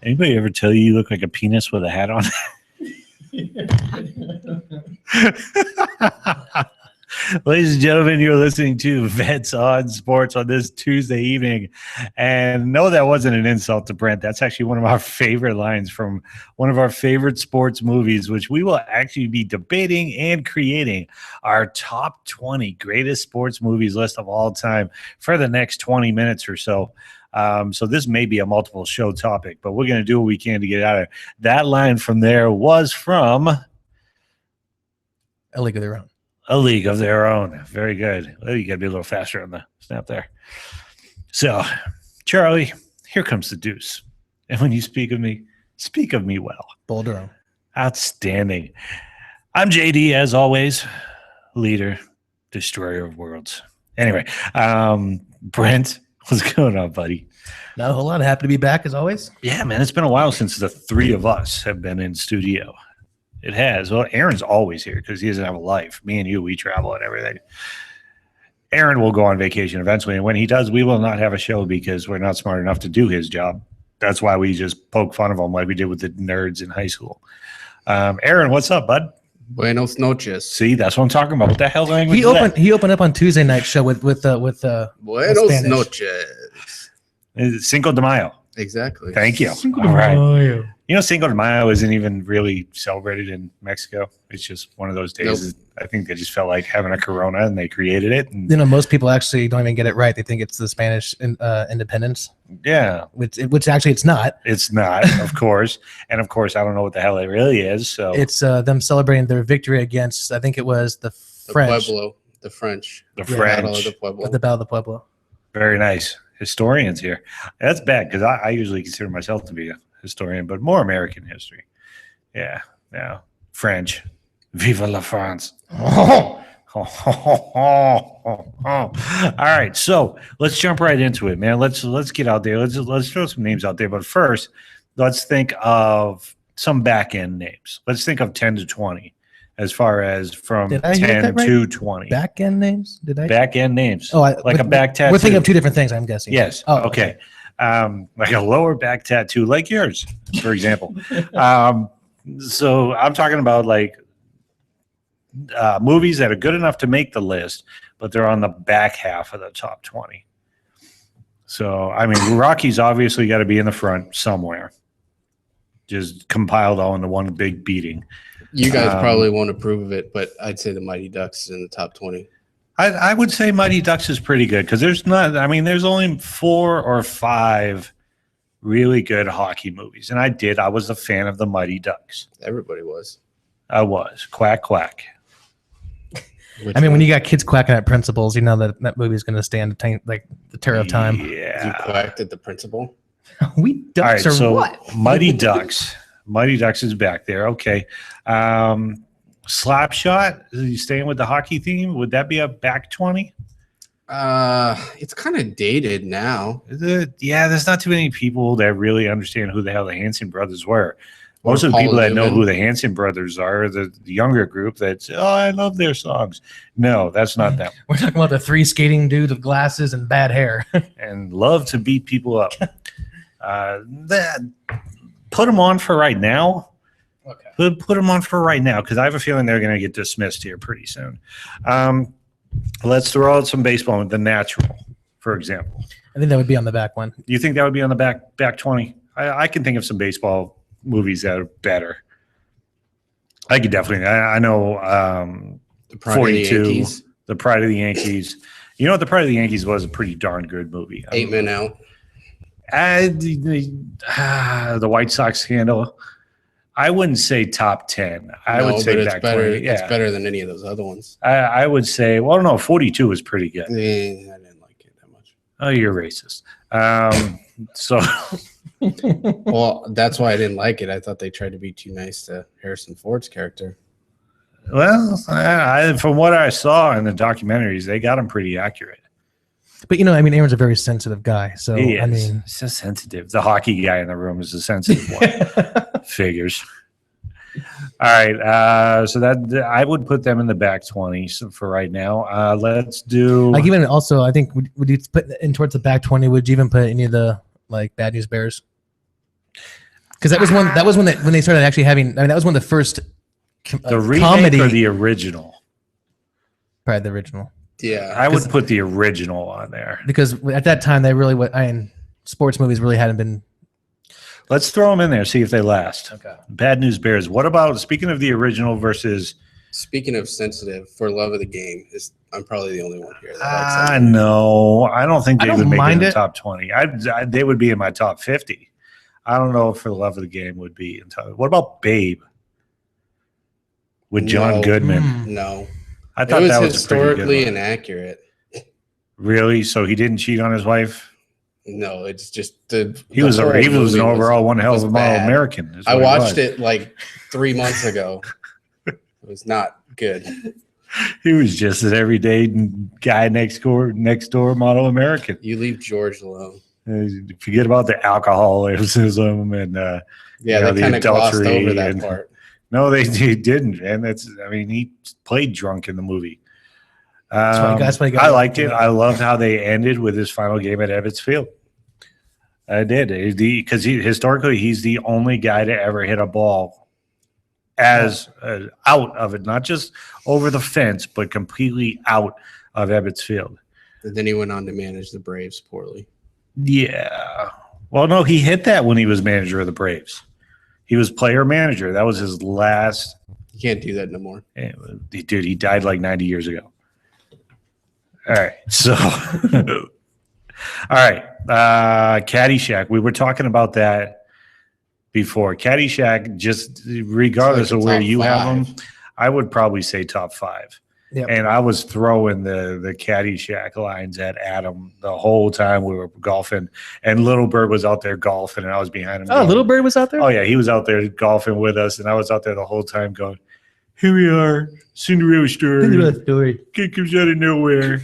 Anybody ever tell you look like a penis with a hat on? Ladies and gentlemen, you're listening to Vets on Sports on this Tuesday evening. And no, that wasn't an insult to Brent. That's actually one of our favorite lines from one of our favorite sports movies, which we will actually be debating and creating our top 20 greatest sports movies list of all time for the next 20 minutes or so. So this may be a multiple show topic, but we're going to do what we can to get out of it. That line from there was from A League of Their Own. A League of Their Own. Very good. Well, you got to be a little faster on the snap there. So, Charlie, here comes the deuce. And when you speak of me well. Boulder. Outstanding. I'm JD, as always, leader, destroyer of worlds. Anyway, Brent, what's going on, buddy? Not a whole lot. Happy to be back, as always. Yeah, man, it's been a while since the three of us have been in studio. It has. Well, Aaron's always here because he doesn't have a life. Me and you, we travel and everything. Aaron will go on vacation eventually, and when he does, we will not have a show because we're not smart enough to do his job. That's why we just poke fun of him like we did with the nerds in high school. Aaron, what's up, bud? Buenos noches. See, that's what I'm talking about. What the hell language He opened up on Tuesday night show with Buenos Spanish. noches. Cinco de Mayo. Exactly. Thank you. Cinco All de right. Mayo. You know, Cinco de Mayo isn't even really celebrated in Mexico. It's just one of those days. Nope. I think they just felt like having a Corona and they created it. And You know, most people actually don't even get it right. They think it's the Spanish independence, yeah, which actually it's not. it's not, of course. And of course, I don't know what the hell it really is. So It's them celebrating their victory against, I think it was the French. The French. the Yeah. French. Battle of the Pueblo. At the Battle of the Pueblo. Very nice. Historians here. That's bad because I usually consider myself to be a historian, but more American history. Yeah. Yeah. French. Viva la France. All right, so let's jump right into it, man. Let's get out there. Let's throw some names out there. But first, let's think of some back end names. Let's think of 10 to 20 as far as from Did I hear 10 that right? to 20. Back end names? Did I? Back end names. Oh, like a back tattoo. We're thinking of two different things, I'm guessing. Yes. Oh, okay. Like a lower back tattoo, like yours, for example. So I'm talking about like movies that are good enough to make the list, but they're on the back half of the top 20. So, I mean, Rocky's obviously got to be in the front somewhere, just compiled all into one big beating. You guys probably won't approve of it, but I'd say the Mighty Ducks is in the top 20. I would say Mighty Ducks is pretty good because there's only 4 or 5 really good hockey movies. And I was a fan of the Mighty Ducks. Everybody was. I was. Quack, quack. I mean, when you got kids quacking at principals, you know that movie is going to stand the terror of time. Yeah. You quacked at the principal. We ducks All right, or so what? Mighty Ducks. Mighty Ducks is back there. Okay. Slapshot. Are you staying with the hockey theme? Would that be a back 20? It's kind of dated now. Yeah, there's not too many people that really understand who the hell the Hanson brothers were. Most of the Paul people that know Newman. who the Hanson brothers are the younger group that's, I love their songs. No, that's not them. We're talking about the 3 skating dudes with glasses and bad hair. And love to beat people up. Put them on for right now. Okay. Put them on for right now because I have a feeling they're going to get dismissed here pretty soon. Let's throw out some baseball. The Natural, for example. I think that would be on the back one. Do you think that would be on the back 20? I can think of some baseball movies that are better. I could definitely. I know The Pride 42, of the Yankees. The Pride of the Yankees. You know what? The Pride of the Yankees was a pretty darn good movie. 8 Men Out. The White Sox scandal. I wouldn't say top 10. I would say but back it's better. 20. Yeah. It's better than any of those other ones. I would say, well, no, 42 was pretty good. I didn't like it that much. Oh, you're racist. So, Well, that's why I didn't like it. I thought they tried to be too nice to Harrison Ford's character. well, from what I saw in the documentaries, they got him pretty accurate. But, I mean, Aaron's a very sensitive guy. So, He is. I mean, He's so sensitive. The hockey guy in the room is a sensitive one. Figures. All right. So that I would put them in the back 20 for right now. Let's do. like even also, I think, would you put in towards the back 20? Would you even put any of the Bad News Bears? Because that was when they started actually having. I mean, that was one of the first The remake comedy. or the original? Probably the original. Yeah, I would put the original on there. Because at that time they really sports movies really hadn't been. Let's throw them in there, see if they last. Okay. Bad News Bears. What about, speaking of the original versus... Speaking of sensitive, For Love of the Game I'm probably the only one here. That likes that I movie. know. I don't think I they don't would make it in mind the it. top 20. They would be in my top 50. I don't know if For the Love of the Game would be in top. What about Babe with John No. Goodman? No, I it thought was that was a pretty historically good one. inaccurate. Really? So he didn't cheat on his wife? No, it's just the. He was whole an movie overall one hell of a was model bad. American. is I what he watched was. it like 3 months ago. It was not good. He was just an everyday guy next door model American. You leave George alone. Forget about the alcoholism and Yeah, You know, they the kind of glossed adultery over that and- part. no, they didn't. And he played drunk in the movie. That's why he got I liked it. I loved how they ended with his final game at Ebbets Field. I did because historically he's the only guy to ever hit a ball as out of it, not just over the fence, but completely out of Ebbets Field. And then he went on to manage the Braves poorly. Yeah. Well, no, he hit that when he was manager of the Braves. He was player manager. That was his last. You can't do that no more. Dude, he died like 90 years ago. All right. So, all right. Caddyshack. We were talking about that before. Caddyshack, just regardless It's like of a where top you have five. them, I would probably say top 5. Yep. And I was throwing the Caddyshack lines at Adam the whole time we were golfing. And Little Bird was out there golfing, and I was behind him. Oh, going, Little Bird was out there. Oh, yeah. He was out there golfing with us, and I was out there the whole time going, here we are, Cinderella story. Kid comes out of nowhere.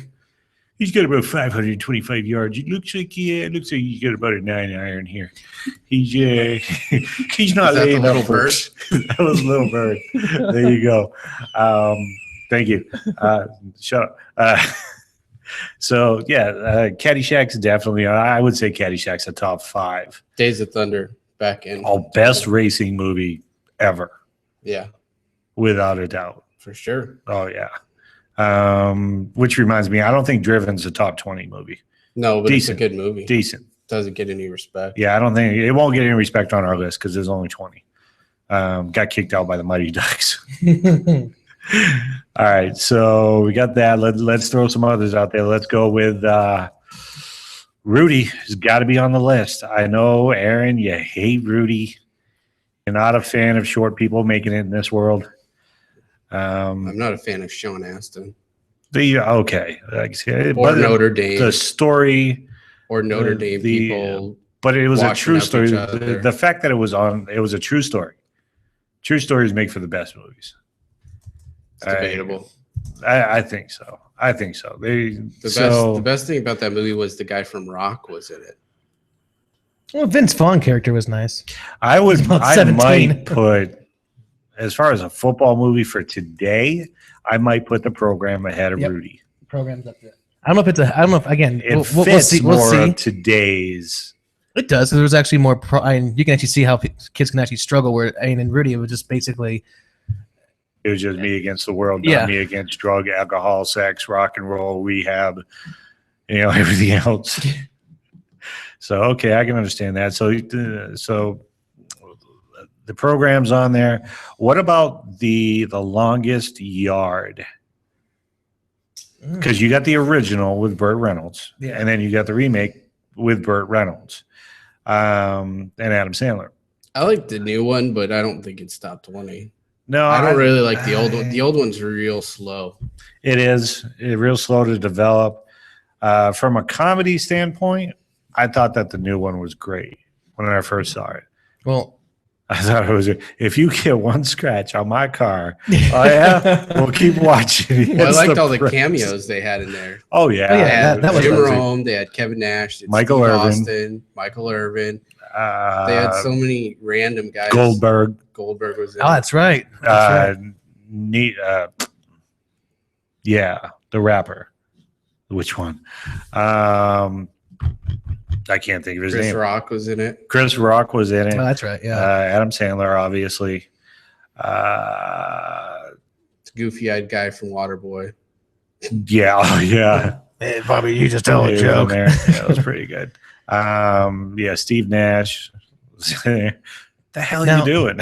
He's got about 525 yards. It looks like he's got about a 9 iron here. He's he's not Is that the laying Little up for- That was Little Bird. There you go. Thank you. Shut up. So yeah, Caddyshack's definitely. I would say Caddyshack's a top 5. Days of Thunder back in. Oh, best racing movie ever, Yeah, without a doubt. for sure. Oh yeah. Which reminds me, I don't think Driven's a top 20 movie. No, but Decent. it's a good movie. Decent. Doesn't get any respect. Yeah, I don't think it won't get any respect on our list because there's only 20. Got kicked out by the Mighty Ducks. All right, so we got that. Let's throw some others out there. Let's go with Rudy. Has got to be on the list. I know, Aaron, you hate Rudy. You're not a fan of short people making it in this world. I'm not a fan of Sean Astin Okay, like I said, or but Notre Dame the story, or Notre Dame the- people. but it was a washing true up story. each other. The fact that it was a true story. True stories make for the best movies. It's debatable. I think so. I think so. The best thing about that movie was the guy from Rock was in it. Well, Vince Vaughn character was nice. I about I 17. might put, as far as a football movie for today, I might put The Program ahead of Yep. Rudy. Programs up there. I don't know if it's a. I don't know if again. It We'll fits see. more We'll see. of today's. It does. There was actually more. You can actually see how kids can actually struggle. Where in Rudy, it was just basically. It was just me against the world, Yeah. not me against drug, alcohol, sex, rock and roll, rehab, everything else. So okay, I can understand that. So the program's on there. What about the longest yard? Because you got the original with Burt Reynolds, Yeah. and then you got the remake with Burt Reynolds and Adam Sandler. I like the new one, but I don't think it's top 20. No, I don't really like the old one. The old one's real slow. It is real slow to develop. From a comedy standpoint, I thought that the new one was great when I first saw it. Well, I thought it was, if you get one scratch on my car, oh yeah, we'll keep watching. Well, I It's liked all the prince. cameos they had in there. Oh yeah, Oh, yeah, They had that was Jim amazing. Rome. They had Kevin Nash. They had Michael Steve Irvin. Austin, Michael Irvin. They had so many random guys. Goldberg. Goldberg was in. oh, that's right. That's right. Yeah, the rapper. Which one? I can't think of his Chris name. Rock was in it. Chris Rock was in it. Oh, that's right. Yeah. Adam Sandler, obviously. Goofy-eyed guy from Waterboy. Yeah, oh, yeah. Hey, Bobby, you just He was in there. Yeah, that was pretty good. Yeah, Steve Nash. The hell are Now- you doing?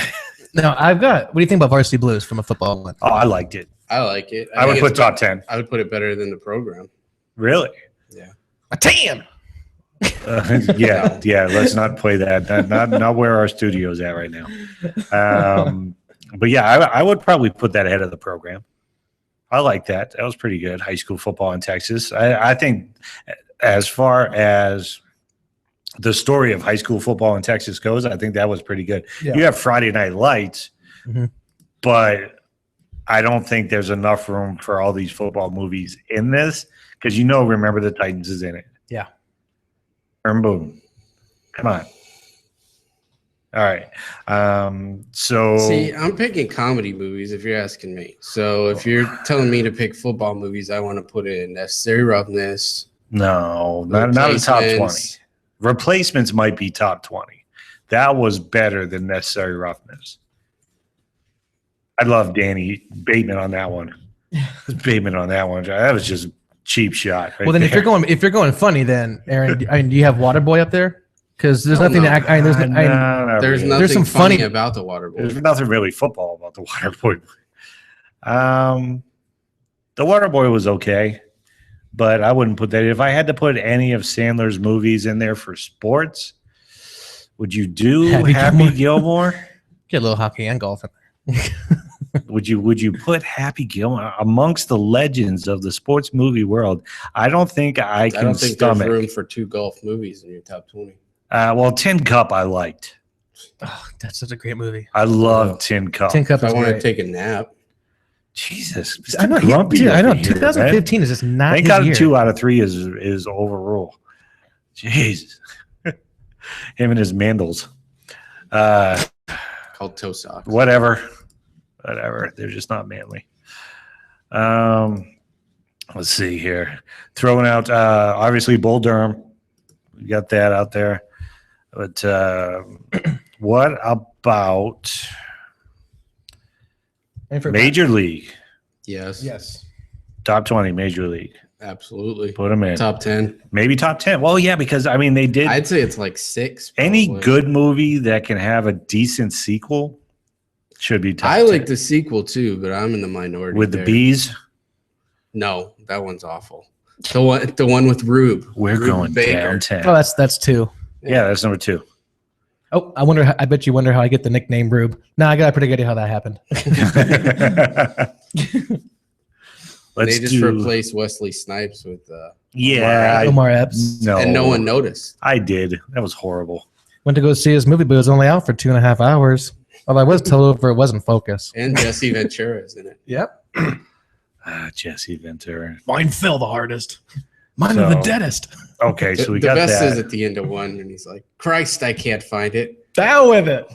Now I've got. What do you think about Varsity Blues from a football one? Oh, I liked it. I like it. I would think put it's top 10. I would put it better than the program. Really? A 10. Yeah. Let's not play that. Not where our studio's at right now. But yeah, I would probably put that ahead of the program. I like that. That was pretty good. High school football in Texas. I think as far as the story of high school football in Texas goes, I think that was pretty good. Yeah. You have Friday Night Lights, Mhm. but I don't think there's enough room for all these football movies in this because Remember the Titans is in it. Yeah. And boom. Come on. All right. So See, I'm picking comedy movies if you're asking me. So if you're telling me to pick football movies, I want to put in Necessary Roughness. no, not a top 20. Replacements. Replacements might be top 20. That was better than Necessary Roughness. I love Danny Bateman on that one. That was just cheap shot. Right Well, then if there. you're going funny, then Aaron, do you have Waterboy up there? Because there's Oh, nothing. no. There's No, not There's really. nothing There's some funny funny- about the Waterboy. There's nothing really football about the Waterboy. The Waterboy was okay, but I wouldn't put that. If I had to put any of Sandler's movies in there for sports, would you do Happy Happy Gilmore? Get a little hockey and golf in there. Would you put Happy Gilmore amongst the legends of the sports movie world? I don't think I I can don't think there's stomach. room for 2 golf movies in your top 20. Well, Tin Cup I liked. Oh, that's such a great movie. I love Tin Cup. Tin Cup If I is want to great. take a nap, Jesus, I know. Mr. Grumpy Dude, I know. over here, man. 2015 is just not Thank his God year. 2 out of 3 is overruled. Jeez. Him and his mandals. called Toe Socks. Whatever. They're just not manly. Let's see here. Throwing out obviously Bull Durham. We got that out there. But what about And for- Major League? Yes. Yes. Top 20 Major League. Absolutely. Put them in. Top 10. Maybe top 10. Well, yeah, because I mean they did I'd say it's like 6. any probably. good movie that can have a decent sequel should be top I 10. like the sequel too, but I'm in the minority. With the there. bees. No, that one's awful. The one with Rube. We're Rube going Baker. downtown. Oh, that's 2. Yeah, that's number 2. Oh, I bet you wonder how I get the nickname Rube. No, I got a pretty good idea how that happened. Let's They just do. replaced Wesley Snipes with Yeah, Omar Epps no, and no one noticed. I did. That was horrible. went to go see his movie, but it was only out for 2.5 hours. Although I was told it wasn't focus. And Jesse Ventura is in it. Yep. Jesse Ventura. Mine fell the hardest. Mine So- are the deadest. Okay, so we the got best is that. at the end of one, and he's like, "Christ, I can't find it." Down with it.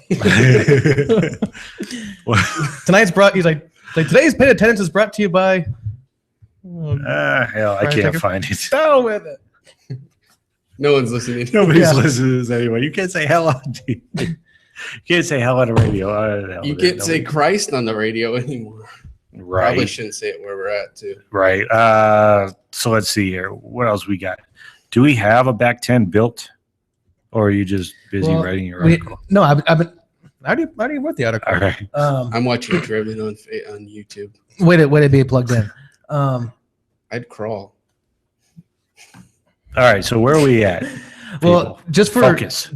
Tonight's brought. He's like today's paid attendance is brought to you by. Hell, I Brian can't Tucker? find it. Down with it. No one's listening. Nobody's Yeah. listening to this anyway. You can't say hell on TV. You can't say hell on the radio. You can't say Christ on the radio anymore. Probably right, shouldn't say it where we're at too. right. So let's see here. What else we got? Do we have a back 10 built, or are you just busy Well, writing your We, article? no, I've been. I already wrote the article. All right. I'm watching Driven on YouTube. Way to be plugged in. I'd crawl. All right. So where are we at? Well, People, just for focus.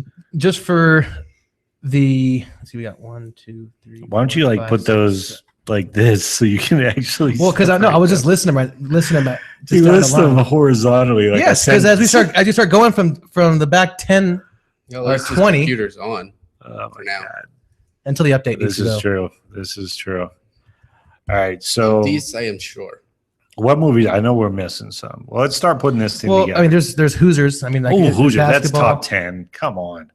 the. Let's see, we got 1, 2, 3. Why don't you 4, like 5, put 6, those like this so you can actually? Well, because I know I was just listening to just You down the list them line. horizontally. Like Yes, a because as sentence. you start going from the back 10 At Or least his 20. computer's on. Oh for my now. God. until the update needs This to is go. true. This is true. All right. So These I am sure. what movies? I know we're missing some. Well, let's start putting this thing Well, together. I mean, there's Hoosiers. I mean, like Oh, there's Hoosier. That's basketball, top 10. Come on.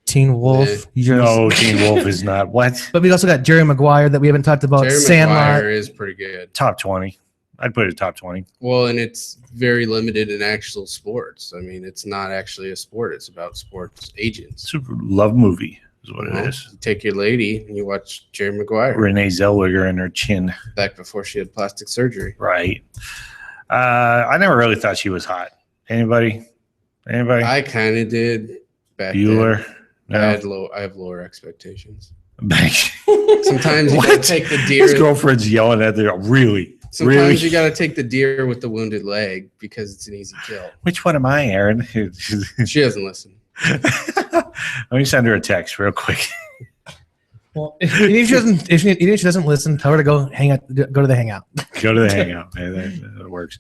Teen Wolf. Yeah. No, Teen Wolf is not. What? But we also got Jerry Maguire that we haven't talked about. Jerry Sandlot. Maguire is pretty good. Top 20. I'd put it top 20. Well, and it's very limited in actual sports. I mean, it's not actually a sport. It's about sports agents. It's a love movie is what You know, it is. you take your lady and you watch Jerry Maguire Renee Zellweger and her chin. back before she had plastic surgery. Right. I never really thought she was hot. Anybody? I kind of did back Bueller? then. No. I have lower expectations. Sometimes Sometimes you gotta take the deer. His girlfriend's yelling at her. Really? Sometimes Really? you gotta take the deer with the wounded leg because it's an easy kill. Which one am I, Aaron? She doesn't listen. Let me send her a text real quick. Well, if she doesn't listen, tell her to go hang out. Go to the hangout. Go to the hangout. Yeah, that works.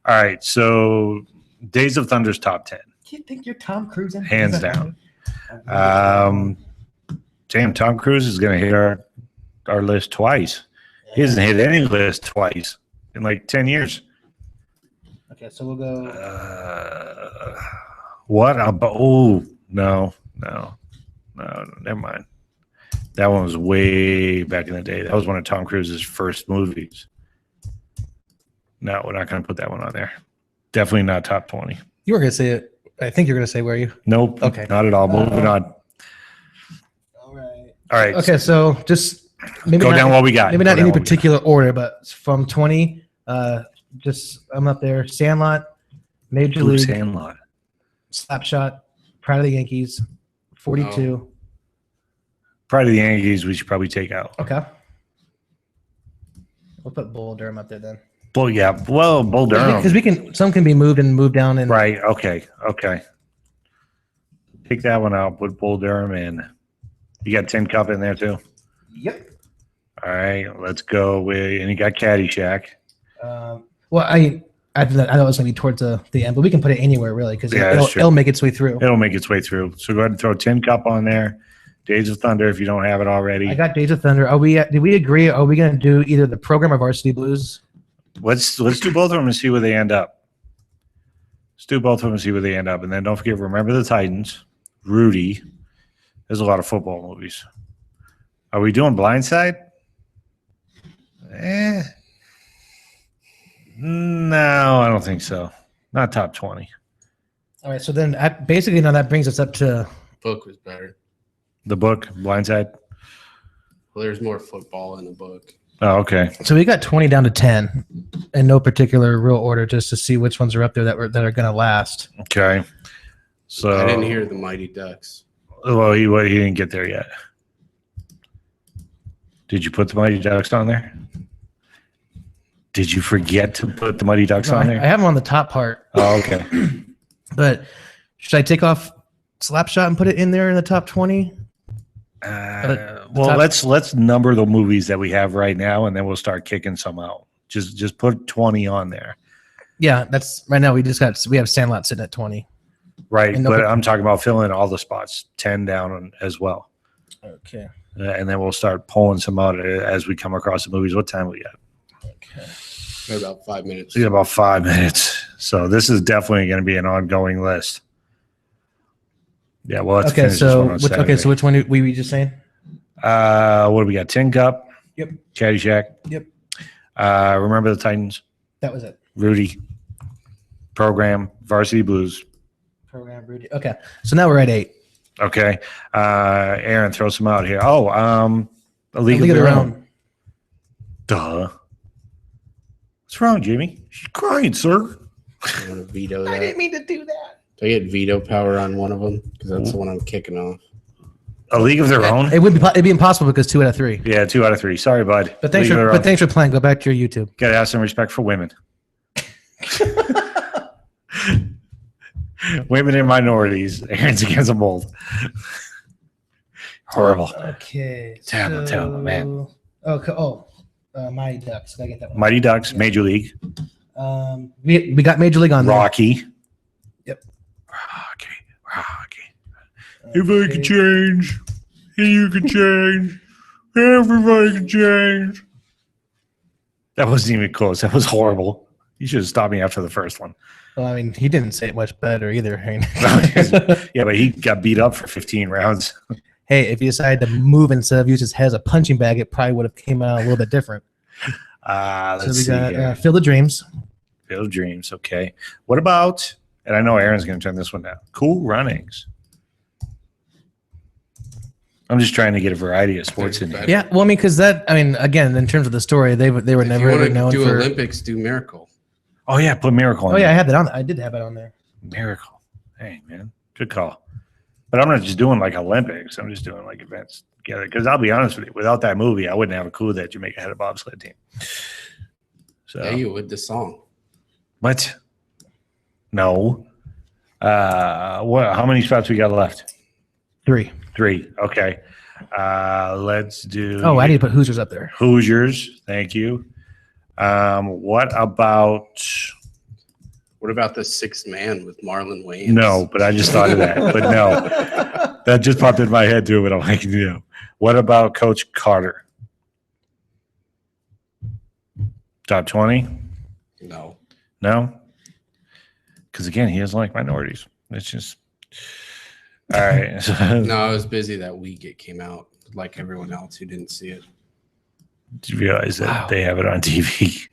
All right. So, Days of Thunder's top 10. You think you're Tom Cruise? Hands down. Damn, Tom Cruise is going to hit our list twice. He hasn't hit any list twice in like 10 years. Okay, so we'll go. What? Oh, no, never mind. That one was way back in the day. That was one of Tom Cruise's first movies. No, we're not going to put that one on there. Definitely not top 20. You were going to say it. I think you're going to say, were you? Nope. Okay. Not at all. Moving on. All right. All right. Okay, so just maybe Go not, down what we got. maybe Go not down any what we got. particular order, but from 20, just I'm up there. Sandlot, Major Blue League, Sandlot. Slapshot, Pride of the Yankees, 42. Pride of the Yankees, we should probably take out. Okay. We'll put Bull Durham up there then. Bull Durham. Because some can be moved and moved down. And Right. Okay. Take that one out. Put Bull Durham in. You got Tin Cup in there too. Yep. All right. Let's go with, and you got Caddyshack. Well, I thought it was going to be towards the end, but we can put it anywhere really because Yeah, that's true. it'll make its way through. It'll make its way through. So go ahead and throw Tin Cup on there. Days of Thunder if you don't have it already. I got Days of Thunder. Did we agree? Are we going to do either the program or Varsity Blues? Let's do both of them and see where they end up. Let's do both of them and see where they end up. And then don't forget, Remember the Titans, Rudy. There's a lot of football movies. Are we doing Blindside? No, I don't think so. Not top 20. All right. So then basically now that brings us up to Book was better. The book, Blindside? Well, there's more football in the book. Oh, okay. so we got 20 down to 10 in no particular real order just to see which ones are up there that are going to last. Okay. So I didn't hear the Mighty Ducks. Well, he didn't get there yet. Did you put the Mighty Ducks on there? Did you forget to put the Mighty Ducks No, on I there? have them on the top part, Oh, okay. but should I take off Slapshot and put it in there in the top 20? Well, top- let's number the movies that we have right now, and then we'll start kicking some out. Just put 20 on there, Yeah, that's right now. We have Sandlot sitting at 20. right? And no- But I'm talking about filling all the spots, 10 down as well, Okay. and then we'll start pulling some out as we come across the movies. What time we got? Okay. About 5 minutes. We got about 5 minutes, so this is definitely going to be an ongoing list. Yeah, well, let's Okay. finish this So one on Saturday. so which one were we just saying? What do we got? Tin Cup. Yep. Caddyshack. Yep. Remember the Titans. That was it. Rudy. Program. Varsity Blues. Program Rudy. Okay. So now we're at 8. Okay. Aaron, throw some out here. Oh, A League of Their Own. Duh. What's wrong, Jamie? She's crying, sir. I want to veto that. I didn't mean to do that. Do I get veto power on one of them? Because that's the one I'm kicking off. A League of Their Own. It'd be impossible because 2 out of 3. Yeah, 2 out of 3. Sorry, bud. But thanks for playing. Go back to your YouTube. Gotta have some respect for women. Women and minorities. Aaron's against them both. Horrible. Okay. Terrible, man. Okay. Mighty Ducks. Gotta get that one. Mighty Ducks, Major League. We got Major League on there. Rocky. Yep. Rocky. If I could change, you could change. Everybody can change. That wasn't even close. That was horrible. You should have stopped me after the first one. Well, I mean, he didn't say it much better either. Yeah, but he got beat up for 15 rounds. Hey, if he decided to move instead of use his head as a punching bag, it probably would have came out a little bit different. So Let's we see got here. Field of Dreams. Field of Dreams. Okay. What about? And I know Aaron's going to turn this one down. Cool Runnings. I'm just trying to get a variety of sports in here. Yeah, well, I mean, because again, in terms of the story, they were If you never want really to known do for. Olympics, do Miracle. Oh yeah, put Miracle. Oh yeah, I did have it on there. Miracle. Hey man, good call. But I'm not just doing like Olympics. I'm just doing like events together. Because I'll be honest with you, without that movie, I wouldn't have a clue that Jamaica had a bobsled team. So Yeah, you would the song. what? No. What? How many spots we got left? 3. 3. Okay. Let's do. Oh, I need to put Hoosiers up there. Hoosiers. Thank you. What about? What about The Sixth Man with Marlon Wayans? No, but I just thought of that. But no, that just popped in my head too. But I'm like, no. What about Coach Carter? Top 20? No. No, because again, he doesn't like minorities. It's just all right. No, I was busy that week. It came out like everyone else who didn't see it. Did you realize that Wow. they have it on TV?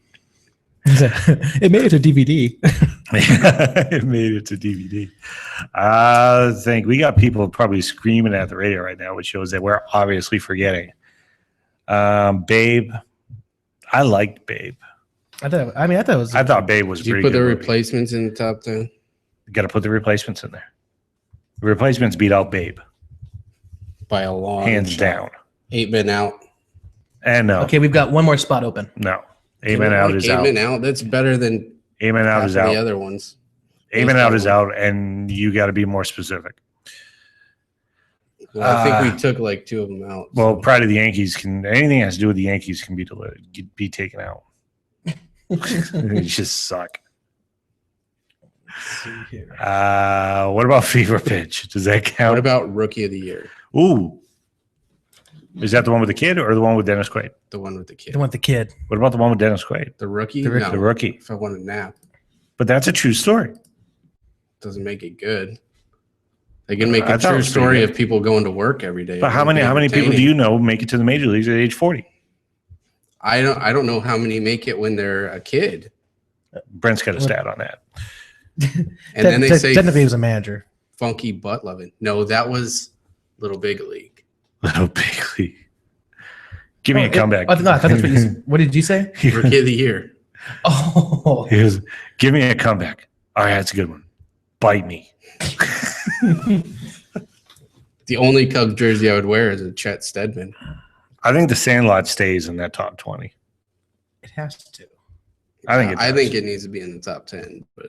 It made it to DVD. It made it to DVD. I think we got people probably screaming at the radio right now, which shows that we're obviously forgetting. Babe, I liked Babe. I thought it was. I thought Babe was Did you pretty put the good. movie. replacements in the top 10? Got to put the replacements in there. The replacements beat out Babe, By a long hands shot. down. 8 Men Out. And no, Okay, we've got one more spot open. no. Amen out is out. 8 Men Out. That's better than Amen out half is of out. the other ones. Amen out is out, and you got to be more specific. Well, I think we took like 2 of them out. Well, so. Pride of the Yankees can anything that has to do with the Yankees can be taken out. They just suck. What about Fever Pitch? Does that What count? about Rookie of the Year? Ooh, is that the one with the kid or the one with Dennis Quaid? The one with the kid. I want the kid. What about the one with Dennis Quaid? The Rookie? The No. The rookie. If I want a nap, But that's a true story. doesn't make it good. They can make I a thought it true was pretty story good. of people going to work every day. But how many people do you know make it to the major leagues at age 40? I don't know how many make it when they're a kid. Brent's got a stat on that. And then they say technically he was a manager. funky butt loving. No, that was Little Big League. Little Big League. Give me a comeback. I thought that's what you. What did you say? Rookie of the Year. Oh, He was, give me a comeback. All right, that's a good one. Bite me. The only Cubs jersey I would wear is a Chet Steadman. I think the Sandlot stays in that top 20. it has to. I think it I does. think it needs to be in the top 10. But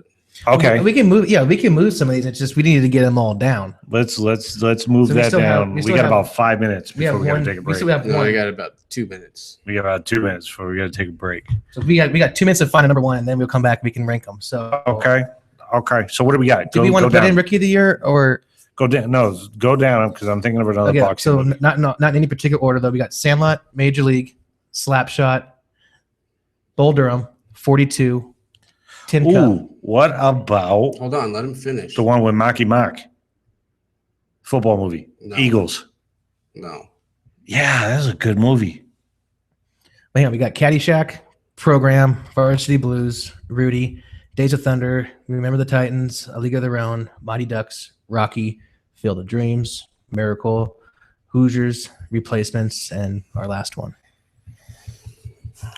Okay, we can move. Yeah, we can move some of these. It's just we need to get them all down. let's move So we that still have- down. we We still got have- about 5 minutes We have before we got to one. take a We break. still have no, one. I got about 2 minutes. We got about 2 minutes before we got to take a break. So we got 2 minutes to find a number one, and then we'll come back. We can rank them. So Okay. So what do we got? Do we want to put down. in Rookie of the Year or Go down. No, go down because I'm thinking of another okay? box. So not in any particular order though. We got Sandlot, Major League, Slapshot, Bull Durham, 42, Tin Cup. Ooh, what about Hold on, let him finish. the one with Marky Mark? Football movie. No. Eagles. No. Yeah, that's a good movie. Hang on, we got Caddyshack, Program, Varsity Blues, Rudy, Days of Thunder, Remember the Titans, A League of Their Own, Mighty Ducks, Rocky, Field of Dreams, Miracle, Hoosiers, Replacements, and our last one.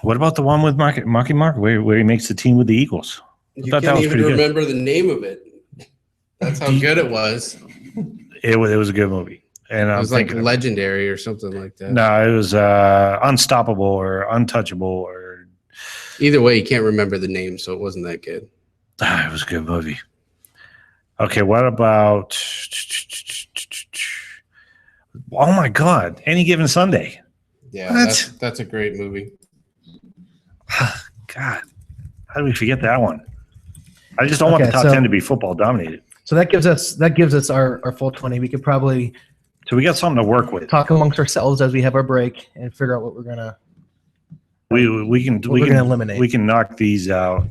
What about the one with Marky Mark where he makes the team with the Eagles? You thought that can't was even pretty good. remember the name of it. That's how good it was. It was a good movie. And It I'm was like thinking, legendary or something like that. no, it was Unstoppable or Untouchable or Either way, you can't remember the name, so it wasn't that good. it was a good movie. Okay, what about oh my God, Any Given Sunday? Yeah, What? that's a great movie. God, how did we forget that one? I just don't want the Okay, top so- 10 to be football dominated. So that gives us our full 20. We could probably So we got something to work with. talk amongst ourselves as we have our break and figure out what we're gonna We can eliminate. we can knock these out,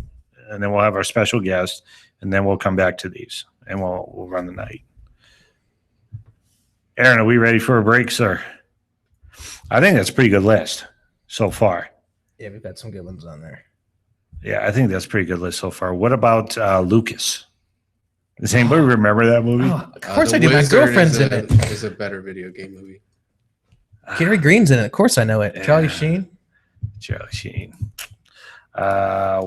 and then we'll have our special guest, and then we'll come back to these, and we'll run the night. Aaron, are we ready for a break, sir? I think that's a pretty good list so far. Yeah, we've got some good ones on there. Yeah, I think that's a pretty good list so far. What about Lucas? Does anybody remember that movie? Oh, of course The I do. My Wizard girlfriend's is in it. Is a better video game movie. Gary Green's in it. Of course I know it. Yeah. Charlie Sheen. Charlie Sheen. What I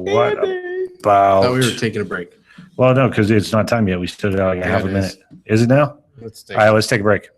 about? thought we were taking a break. Well, no, because it's not time yet. We still got like a Yeah, half a it minute. is. Is it now? Let's take All right, let's take a break.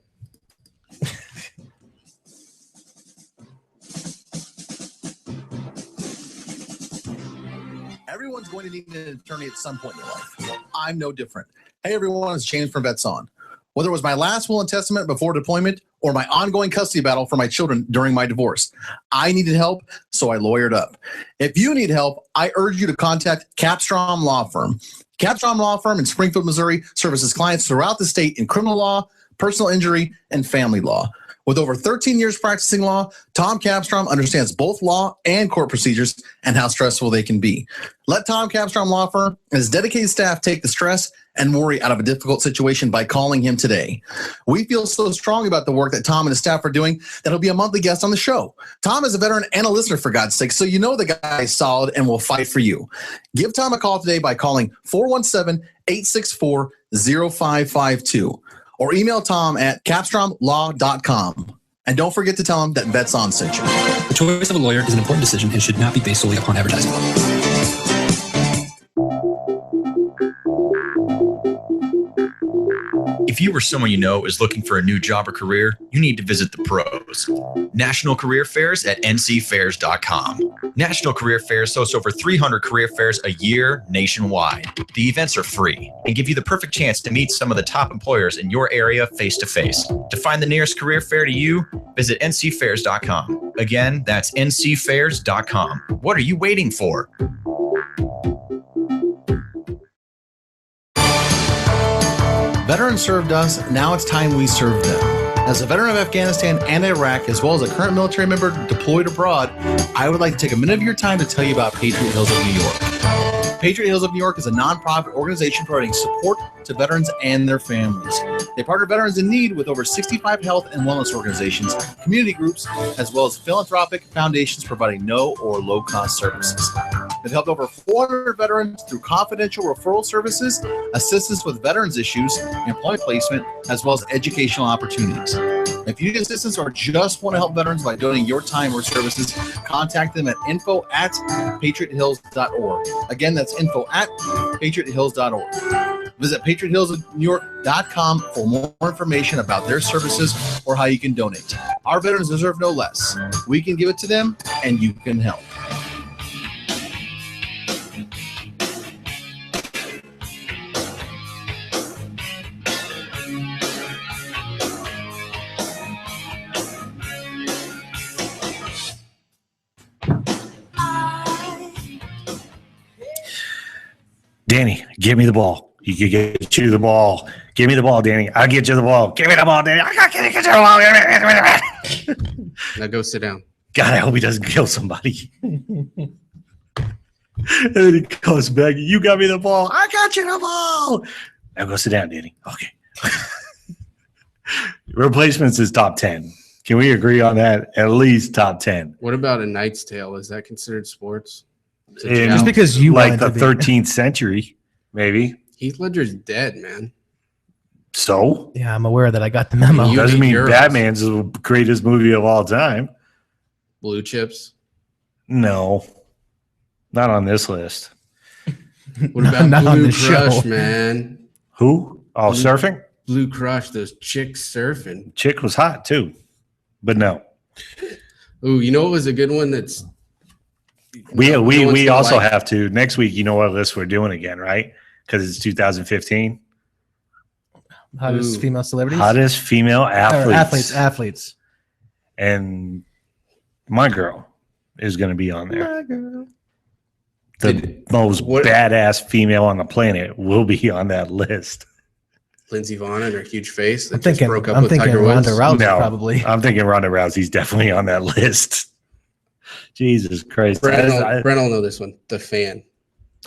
Everyone's going to need an attorney at some point in your life. I'm no different. Hey, everyone, it's James from Vets On. Whether it was my last will and testament before deployment or my ongoing custody battle for my children during my divorce, I needed help, so I lawyered up. If you need help, I urge you to contact Capstrom Law Firm. Capstrom Law Firm in Springfield, Missouri services clients throughout the state in criminal law, personal injury, and family law. With over 13 years practicing law, Tom Capstrom understands both law and court procedures and how stressful they can be. Let Tom Capstrom Law Firm and his dedicated staff take the stress and worry out of a difficult situation by calling him today. We feel so strong about the work that Tom and his staff are doing that he'll be a monthly guest on the show. Tom is a veteran and a listener, for God's sake, so you know the guy is solid and will fight for you. Give Tom a call today by calling 417-864-0552 or email Tom at capstromlaw.com. And don't forget to tell him that Vets On sent you. The choice of a lawyer is an important decision and should not be based solely upon advertising. If you or someone you know is looking for a new job or career, you need to visit the pros. National Career Fairs at ncfairs.com. National Career Fairs hosts over 300 career fairs a year nationwide. The events are free and give you the perfect chance to meet some of the top employers in your area face to face. To find the nearest career fair to you, visit ncfairs.com. Again, that's ncfairs.com. What are you waiting for? Veterans served us, now it's time we serve them. As a veteran of Afghanistan and Iraq, as well as a current military member deployed abroad, I would like to take a minute of your time to tell you about Patriot Hills of New York. Patriot Hills of New York is a nonprofit organization providing support to veterans and their families. They partner veterans in need with over 65 health and wellness organizations, community groups, as well as philanthropic foundations providing no or low-cost services. They've helped over 400 veterans through confidential referral services, assistance with veterans issues, employment placement, as well as educational opportunities. If you need assistance or just want to help veterans by donating your time or services, contact them at info@patriothills.org. Again, that's info@patriothills.org. Visit patriothillsnewyork.com for more information about their services or how you can donate. Our veterans deserve no less. We can give it to them, and you can help. Danny, give me the ball. You can get you the ball. Give me the ball, Danny. I'll get you the ball. Give me the ball, Danny. I got get you the ball. Now go sit down. God, I hope he doesn't kill somebody. And then he comes back. You got me the ball. I got you the ball. Now go sit down, Danny. Okay. Replacements is top 10. Can we agree on that? At least top 10. What about A Knight's Tale? Is that considered sports? It's a In challenge. Just because you like wanted the to be. 13th century, maybe. Heath Ledger's dead, man. So Yeah, I'm aware that I got the memo. You doesn't hate mean heroes. Batman's the greatest movie of all time. Blue Chips. No, not on this list. What about Not on Blue this Crush, show. man? Who? Oh, Blue- surfing? Blue Crush, those chicks surfing. Chick was hot too, but no. Ooh, you know what was a good one that's We no one's gonna also like? have to next week. You know what list we're doing again, right? Because it's 2015. Hottest Ooh. female celebrities? Hottest female Or athletes. And my girl is going to be on there. The Did- most what- badass female on the planet will be on that list. Lindsey Vonn and her huge face that I'm just thinking, broke up I'm with thinking Tiger Ronda Woods. Rousey No. probably. I'm thinking Ronda Rousey's definitely on that list. Jesus Christ. Brent I- will know this one. The Fan.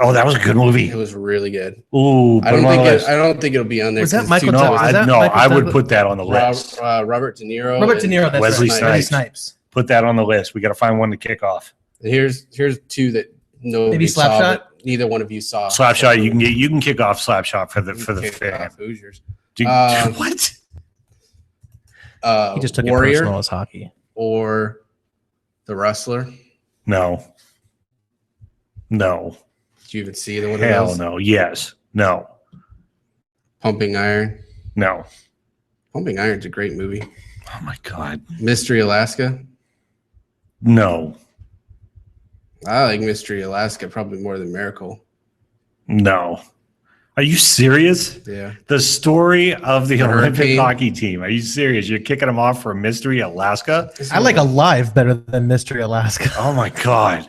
oh, that was a good movie. It was really good. Ooh, I put don't him on the think list. I don't think it'll be on there. Was that 'cause it's Michael too No, Douglas? tough. Was that no, Michael I would Douglas? put that on the list. Robert De Niro. Robert De Niro. That's Wesley right. Snipes. Snipes. Put that on the list. We got to find one to kick off. Here's two that nobody Maybe saw, Slapshot? but neither one of you saw. Slapshot. You can kick off Slapshot for the Kick fan. off Hoosiers. Dude, Um, what? He just took Warrior it personal as hockey. or The Wrestler. No. Did you even see the one of Hell those? no. Yes. No. Pumping Iron. No. Pumping Iron's a great movie. Oh my God. Mystery Alaska. No. I like Mystery Alaska probably more than Miracle. No. Are you serious? Yeah. The story of the Olympic Hurricane. hockey team. Are you serious? You're kicking them off for Mystery Alaska? I like Alive better than Mystery Alaska. Oh my God.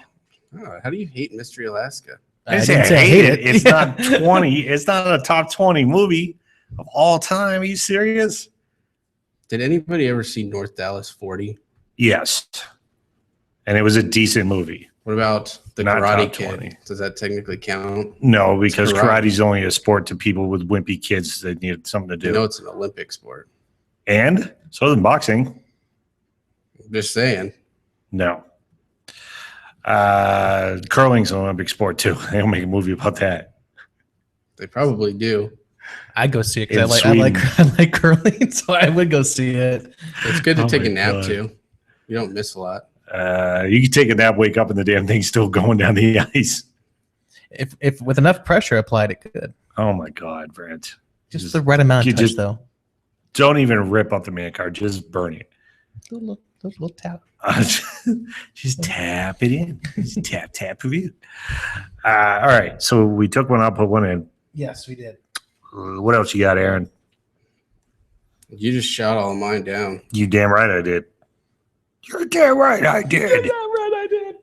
Oh, how do you hate Mystery Alaska? I didn't say I hate it. It's not 20. It's not a top 20 movie of all time. Are you serious? Did anybody ever see North Dallas 40? Yes. And it was a decent movie. What about The Not Karate top Kid? 20. Does that technically count? No, because karate. karate's only a sport to people with wimpy kids that need something to do. You know it's an Olympic sport. And so is boxing. Just saying. No. Curling's an Olympic sport too. They don't make a movie about that. They probably do. I'd go see it In because I like curling, so I would go see it. It's good to Oh take my a nap God. too. You don't miss a lot. You can take a nap, wake up, and the damn thing's still going down the ice. If with enough pressure applied, it could. Oh my God, Brent. Just the right amount you of touch, just- though. Don't even rip up the man card. Just burn it. Little tap. Just tap it in. Just tap it in. All right. So we took one out, put one in. Yes, we did. What else you got, Aaron? You just shot all of mine down. You damn right I did. You're damn right I did.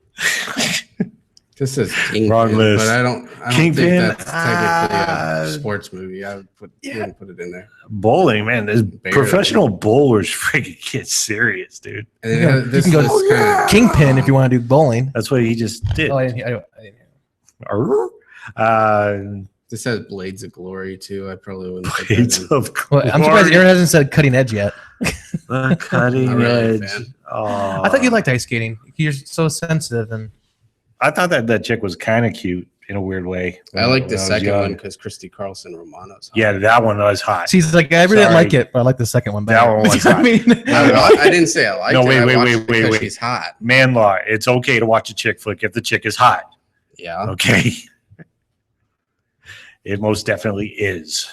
This says Kingpin, Wrong list. but I don't Kingpin, think that's technically a uh, sports movie. I would wouldn't put it in there. Bowling, man. This Barely. professional bowlers freaking get serious, dude. And then You can- this you can go- list kinda- Kingpin, if you want to do bowling. That's what he just did. Oh, I didn't hear. this has Blades of Glory too. I probably wouldn't put Blades that in. of Well, I'm surprised Glory. Aaron hasn't said cutting edge yet. The cutting Not really a edge. fan. Oh, I thought you liked ice skating. You're so sensitive, and I thought that chick was kind of cute in a weird way. I like the when was second young. one because Christy Carlson Romano's hot. Yeah, that one was hot. she's like, I really didn't Sorry. like it, but I like the second one better. That one was I hot. mean, I didn't say I liked No, it. wait, I wait, watched wait, it because wait. she's hot. Man law. It's okay to watch a chick flick if the chick is hot. Yeah. Okay. It most definitely is.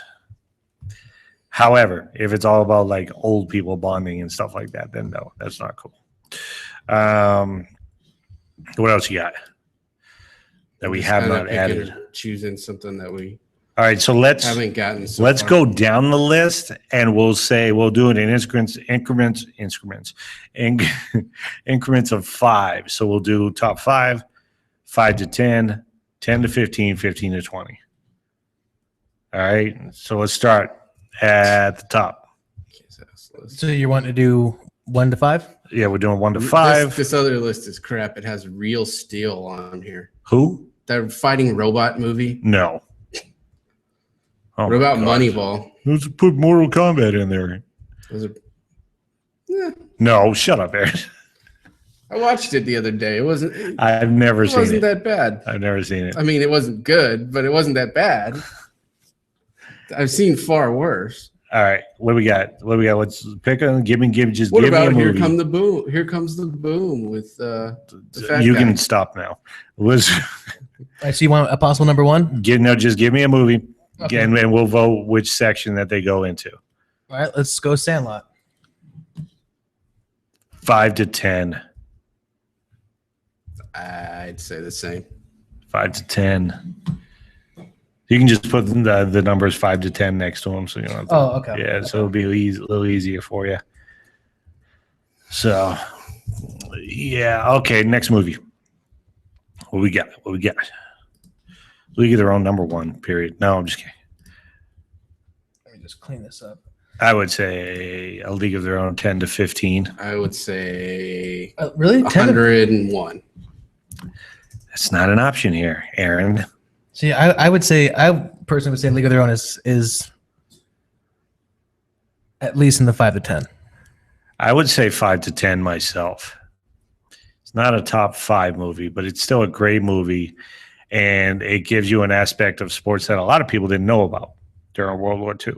However, if it's all about like old people bonding and stuff like that, then no, that's not cool. What else you got that we Just have kinda not picking added? or choosing something that we All right, so let's haven't gotten. let's far. go down the list and we'll do it in increments of 5. So we'll do top 5, 5 to 10, 10 to 15, 15 to 20. All right, so let's start at the top. so you want to do 1 to 5? Yeah, we're doing 1 to 5. This other list is crap. It has Real Steel on here. Who? That fighting robot movie. No. Oh What my about gosh. Moneyball? Let's put Mortal Kombat in there. Was it- No, shut up, Aaron. I watched it the other day. It wasn't. I've never It seen wasn't it. that bad. I've never seen it. I mean, it wasn't good, but it wasn't that bad. I've seen far worse. All right, what do we got? Let's pick on. Just What give me about a Here movie. Come the Boom? Here Comes the Boom with the fat You guy. can stop now. Was All right, so you want a possible number 1? just give me a movie, Okay. and we'll vote which section that they go into. All right, let's go Sandlot. 5 to 10. I'd say the same. 5 to 10. You can just put the numbers 5 to 10 next to them, so you don't have to. Oh, okay. Yeah, so it'll be a little easier for you. So, yeah, okay. Next movie. What we got? League of Their Own number 1. Period. No, I'm just kidding. Let me just clean this up. I would say A League of Their Own 10 to 15. I would say Really? 10 to 101. That's not an option here, Aaron. See, I would say, I personally would say League of Their Own is at least in the 5 to 10. I would say 5 to 10 myself. It's not a top 5 movie, but it's still a great movie, and it gives you an aspect of sports that a lot of people didn't know about during World War II.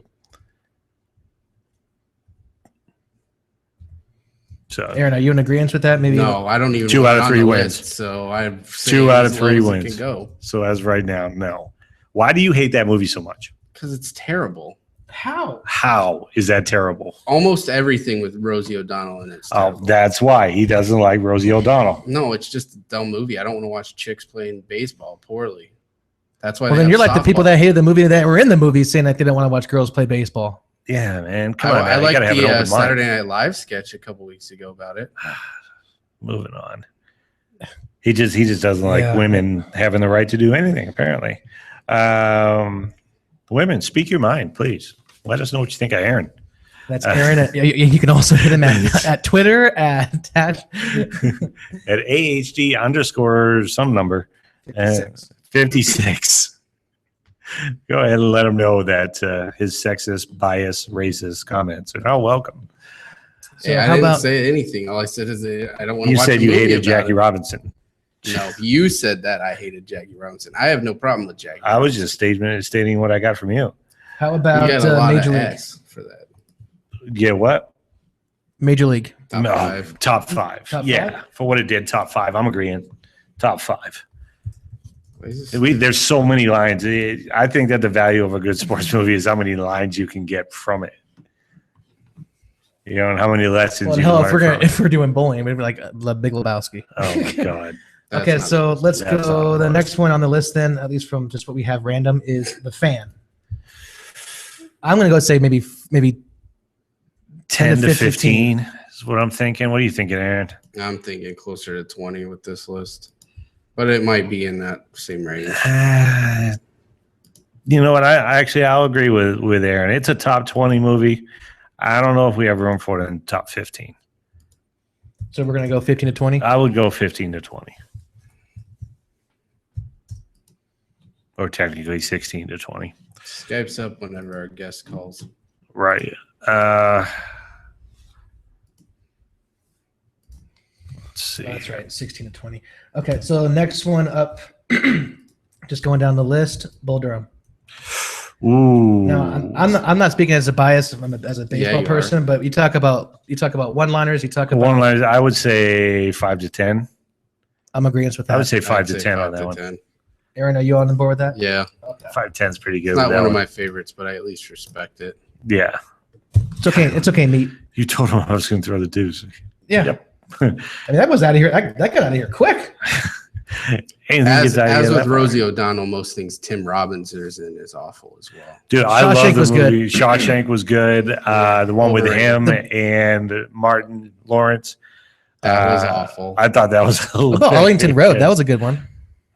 So Aaron, are you in agreement with that? Maybe No, I don't even. 2 out of on 3 the wins. list, so I'm 2 out of as low 3 as it wins. can go So as right now, no. Why do you hate that movie so much? because it's terrible. how? How is that terrible? Almost everything with Rosie O'Donnell in it's Oh, terrible. that's why he doesn't like Rosie O'Donnell. No, it's just a dumb movie. I don't want to watch chicks playing baseball poorly. That's why. Well, then you're like the people that hated the movie that were in the movie saying that they didn't want to watch girls play baseball. Yeah, man. Come on, I man. You like gotta have an the open mind. Saturday Night Live sketch a couple weeks ago about it. Moving on. He just doesn't like Yeah. women having the right to do anything, apparently. Women, speak your mind, please. Let us know what you think of Aaron. That's Aaron. You can also hit him at Twitter at At AHD underscore some number. 56. 56. Go ahead and let him know that his sexist, bias, racist comments are not welcome. So Yeah, I how didn't about say anything. All I said is that I don't want to You watch said a you movie hated about Jackie it. Robinson. No, you said that I hated Jackie Robinson. I have no problem with Jackie. I was just stating what I got from you. how You about got a lot Major of League? S for that. Yeah, what? Major League. Top No, 5. Top 5. Top yeah, 5? for what it did, top 5. I'm agreeing. Top 5. What is this? There's so many lines. I think that the value of a good sports movie is how many lines you can get from it. You know, and how many lessons Well, you hell, can learn from it. if we're doing bowling, we'd be like The Big Lebowski. Oh my god. That's Okay, not- so let's that's not go. The honest. next one on the list, then, at least from just what we have random, is The Fan. I'm gonna go say maybe 10 to 15 is what I'm thinking. What are you thinking, Aaron? I'm thinking closer to 20 with this list, but it might be in that same range. You know what? I'll agree with Aaron. It's a top 20 movie. I don't know if we have room for it in top 15. So we're gonna go 15 to 20. I would go 15 to 20. Or technically 16 to 20. Skype's up whenever our guest calls. Right. Let's see. That's right, 16 to 20. Okay, so next one up, just going down the list, Bull Durham. Ooh. Now, I'm not speaking as a bias, as a baseball you person, but you talk about one-liners. You talk about. One line, I would say 5 to 10. I'm agreeing with that. I would say 5 I'd to say 10 on 5 that to one. 10. Aaron, are you on board with that? Yeah, 5 to 10 is pretty good. it's with not that one of one. my favorites, but I at least respect it. Yeah. It's okay. It's okay, meat. You told him I was going to throw the deuce. Yeah. Yep. I mean, that was out of here. That got out of here quick. Anything As gets out of here with that far. Rosie O'Donnell, most things Tim Robbins is in is awful as well. Dude, I love Shawshank the was good. movie. Shawshank was good. The one with him Overrated. and Martin Lawrence. That was awful. I thought that was What about Arlington Road? That was a good one.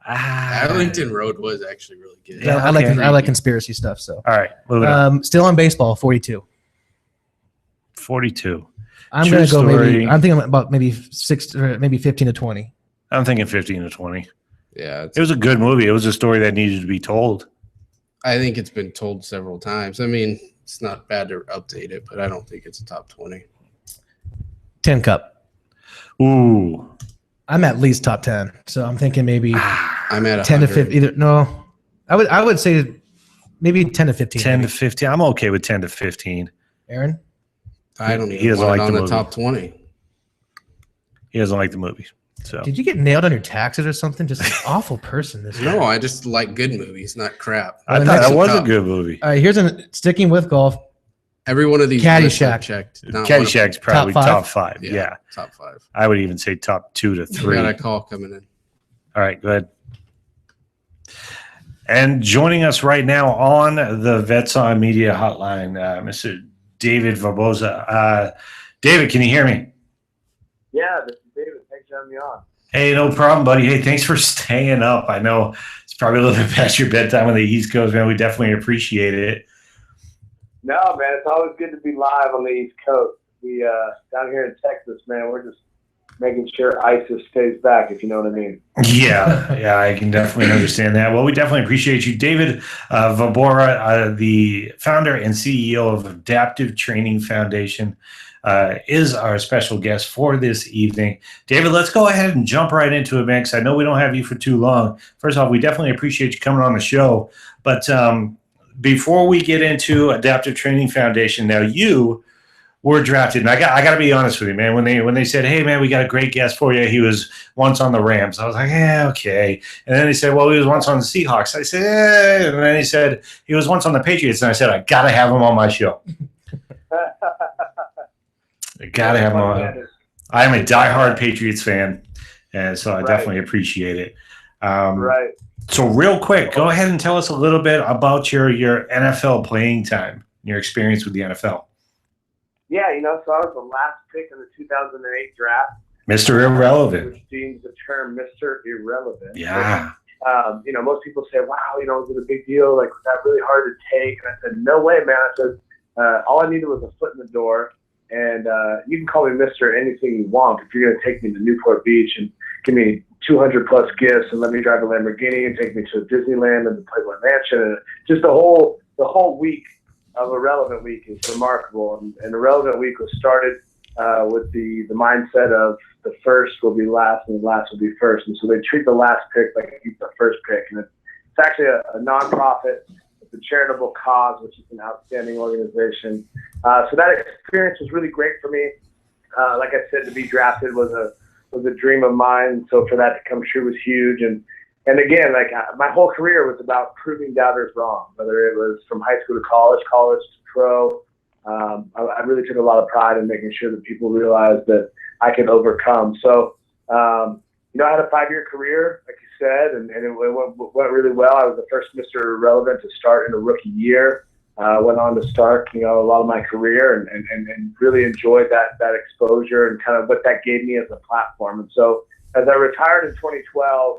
Arlington Road was actually really good. Yeah, I like okay. I like conspiracy stuff. So, All right, moving on. still on baseball, 42. 42. I'm True gonna go story. maybe. I'm thinking about maybe 6 or maybe 15 to 20. I'm thinking 15 to 20. Yeah, It was a good movie. It was a story that needed to be told. I think it's been told several times. I mean, it's not bad to update it, but I don't think it's a top 20. 10 Cup. Ooh. I'm at least top 10. So I'm thinking maybe I'm at 10 to 100. 50. Either no, I would say maybe 10 to 15. 10 to maybe. 15. I'm okay with 10 to 15. Aaron. I don't He even doesn't want like it on the the movie. top 20. He doesn't like the movie. So Did you get nailed on your taxes or something? Just an awful person. This No, I just like good movies, not crap. I Well, thought next that was a top. good movie. All right, here's sticking with golf. Every one of these Caddyshack. lists I've checked. not one of Caddyshack's them. probably Top top five? 5. Yeah. Top 5. I would even say top 2 to We 3. got a call coming in. All right, go ahead. And joining us right now on the Vets on Media Hotline, Mr. David Verbosa. David, can you hear me? Yeah, this is David. Thanks for having me on. Hey, no problem, buddy. Hey, thanks for staying up. I know it's probably a little bit past your bedtime on the East Coast, man. We definitely appreciate it. No, man, it's always good to be live on the East Coast. We down here in Texas, man, we're just making sure ISIS stays back, if you know what I mean. Yeah, I can definitely understand that. Well, we definitely appreciate you. David Vobora, the founder and CEO of Adaptive Training Foundation, is our special guest for this evening. David, let's go ahead and jump right into it, man, because I know we don't have you for too long. First off, we definitely appreciate you coming on the show. But before we get into Adaptive Training Foundation, now you were drafted, and I got to be honest with you, man. When they said, "Hey, man, we got a great guest for you," he was once on the Rams. I was like, "Yeah, okay." And then he said, "Well, he was once on the Seahawks." I said, "Eh." And then he said he was once on the Patriots, and I said, "I got to have him on my show. I got to have him on." I am a diehard Patriots fan, and so I definitely appreciate it. Right. So, real quick, go ahead and tell us a little bit about your NFL playing time, your experience with the NFL. Yeah, so I was the last pick in the 2008 draft. Mr. Irrelevant. Which means the term Mr. Irrelevant. Yeah. Most people say, wow, is it a big deal? Like, was that really hard to take? And I said, no way, man. I said, all I needed was a foot in the door. And you can call me Mr. anything you want. If you're going to take me to Newport Beach and give me 200 plus gifts and let me drive a Lamborghini and take me to Disneyland and the Playboy Mansion, and just the whole week of Irrelevant Week is remarkable. And Irrelevant Week was started with the mindset of the first will be last and the last will be first. And so they treat the last pick like it's the first pick. And it's actually a nonprofit. It's a charitable cause, which is an outstanding organization. So that experience was really great for me. Like I said, to be drafted was a dream of mine. So for that to come true was huge. And again, like my whole career was about proving doubters wrong, whether it was from high school to college to pro. I really took a lot of pride in making sure that people realized that I could overcome. So, I had a 5-year career, like you said, and it went really well. I was the first Mr. Irrelevant to start in a rookie year. Went on to start, a lot of my career and really enjoyed that exposure and kind of what that gave me as a platform. And so as I retired in 2012,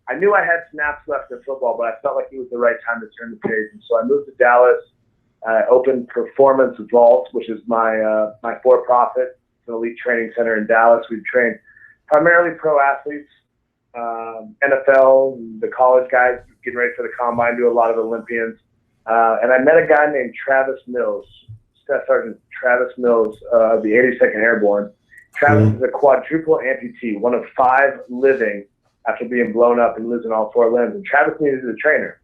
I knew I had snaps left in football, but I felt like it was the right time to turn the page. And so I moved to Dallas. I opened Performance Vault, which is my for-profit. It's an elite training center in Dallas. We train primarily pro athletes, NFL, the college guys getting ready for the combine, do a lot of Olympians. And I met a guy named Travis Mills, Staff Sergeant Travis Mills of the 82nd Airborne. Travis is a quadruple amputee, one of 5 living after being blown up and losing all 4 limbs. And Travis needed a trainer.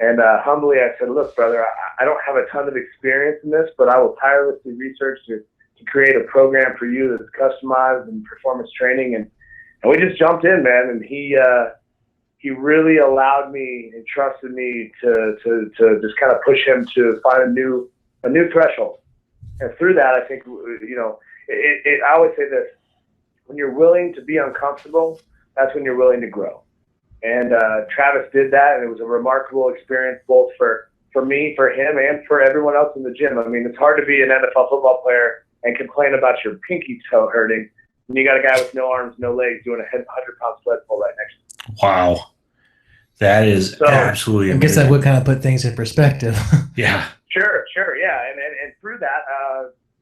And humbly I said, look, brother, I don't have a ton of experience in this, but I will tirelessly research to create a program for you that's customized and performance training. And we just jumped in, man. And he really allowed me and trusted me to just kind of push him to find a new threshold. And through that, I think, I always say this: when you're willing to be uncomfortable, that's when you're willing to grow. And Travis did that, and it was a remarkable experience both for me, for him, and for everyone else in the gym. I mean, it's hard to be an NFL football player and complain about your pinky toe hurting when you got a guy with no arms, no legs doing a 100-pound sled pull right next to you. Wow. That is absolutely amazing. I guess that would kind of put things in perspective. Yeah. Sure, yeah. And through that,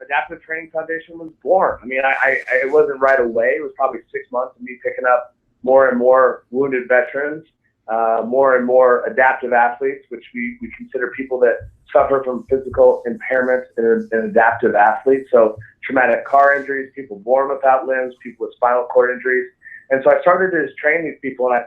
Adaptive Training Foundation was born. I mean, it wasn't right away. It was probably 6 months of me picking up more and more wounded veterans, more and more adaptive athletes, which we consider people that suffer from physical impairments and adaptive athletes. So traumatic car injuries, people born without limbs, people with spinal cord injuries. And so I started to just train these people, and I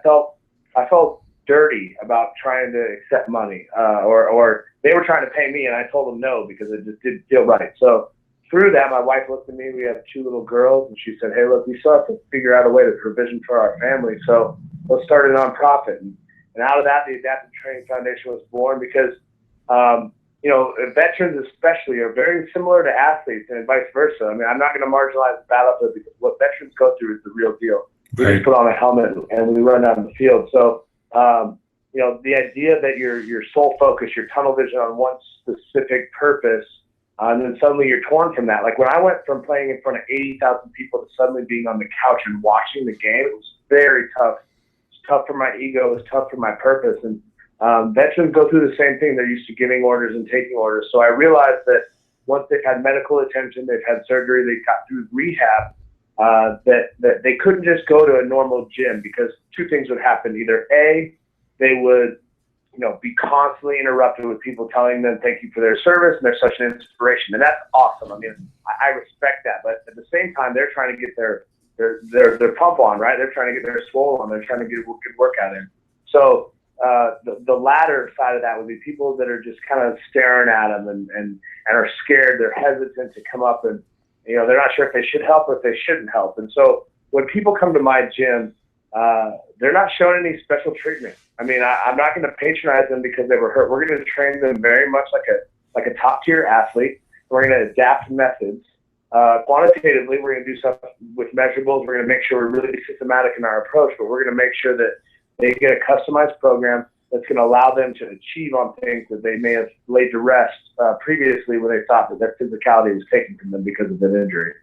felt dirty about trying to accept money, or they were trying to pay me, and I told them no because it just didn't feel right. So through that, my wife looked at me. We have 2 little girls, and she said, "Hey, look, we still have to figure out a way to provision for our family. So let's start a nonprofit." And out of that, the Adaptive Training Foundation was born because, veterans especially are very similar to athletes and vice versa. I mean, I'm not going to marginalize the battlefield because what veterans go through is the real deal. We just put on a helmet and we run out in the field. So, the idea that your sole focus, your tunnel vision on one specific purpose, and then suddenly you're torn from that. Like when I went from playing in front of 80,000 people to suddenly being on the couch and watching the game, it was very tough. It was tough for my ego. It was tough for my purpose. And veterans go through the same thing. They're used to giving orders and taking orders. So I realized that once they've had medical attention, they've had surgery, they got through rehab, that they couldn't just go to a normal gym because two things would happen. Either A, they would be constantly interrupted with people telling them thank you for their service and they're such an inspiration, and that's awesome. I mean, I respect that, but at the same time, they're trying to get their pump on, right? They're trying to get their swole on. They're trying to get a good workout in. So the latter side of that would be people that are just kind of staring at them and are scared. They're hesitant to come up, and they're not sure if they should help or if they shouldn't help. And so when people come to my gym, they're not showing any special treatment. I mean, I'm not going to patronize them because they were hurt. We're going to train them very much like a top tier athlete. We're going to adapt methods. Quantitatively, we're going to do stuff with measurables. We're going to make sure we're really systematic in our approach, but we're going to make sure that they get a customized program that's going to allow them to achieve on things that they may have laid to rest previously when they thought that their physicality was taken from them because of an injury.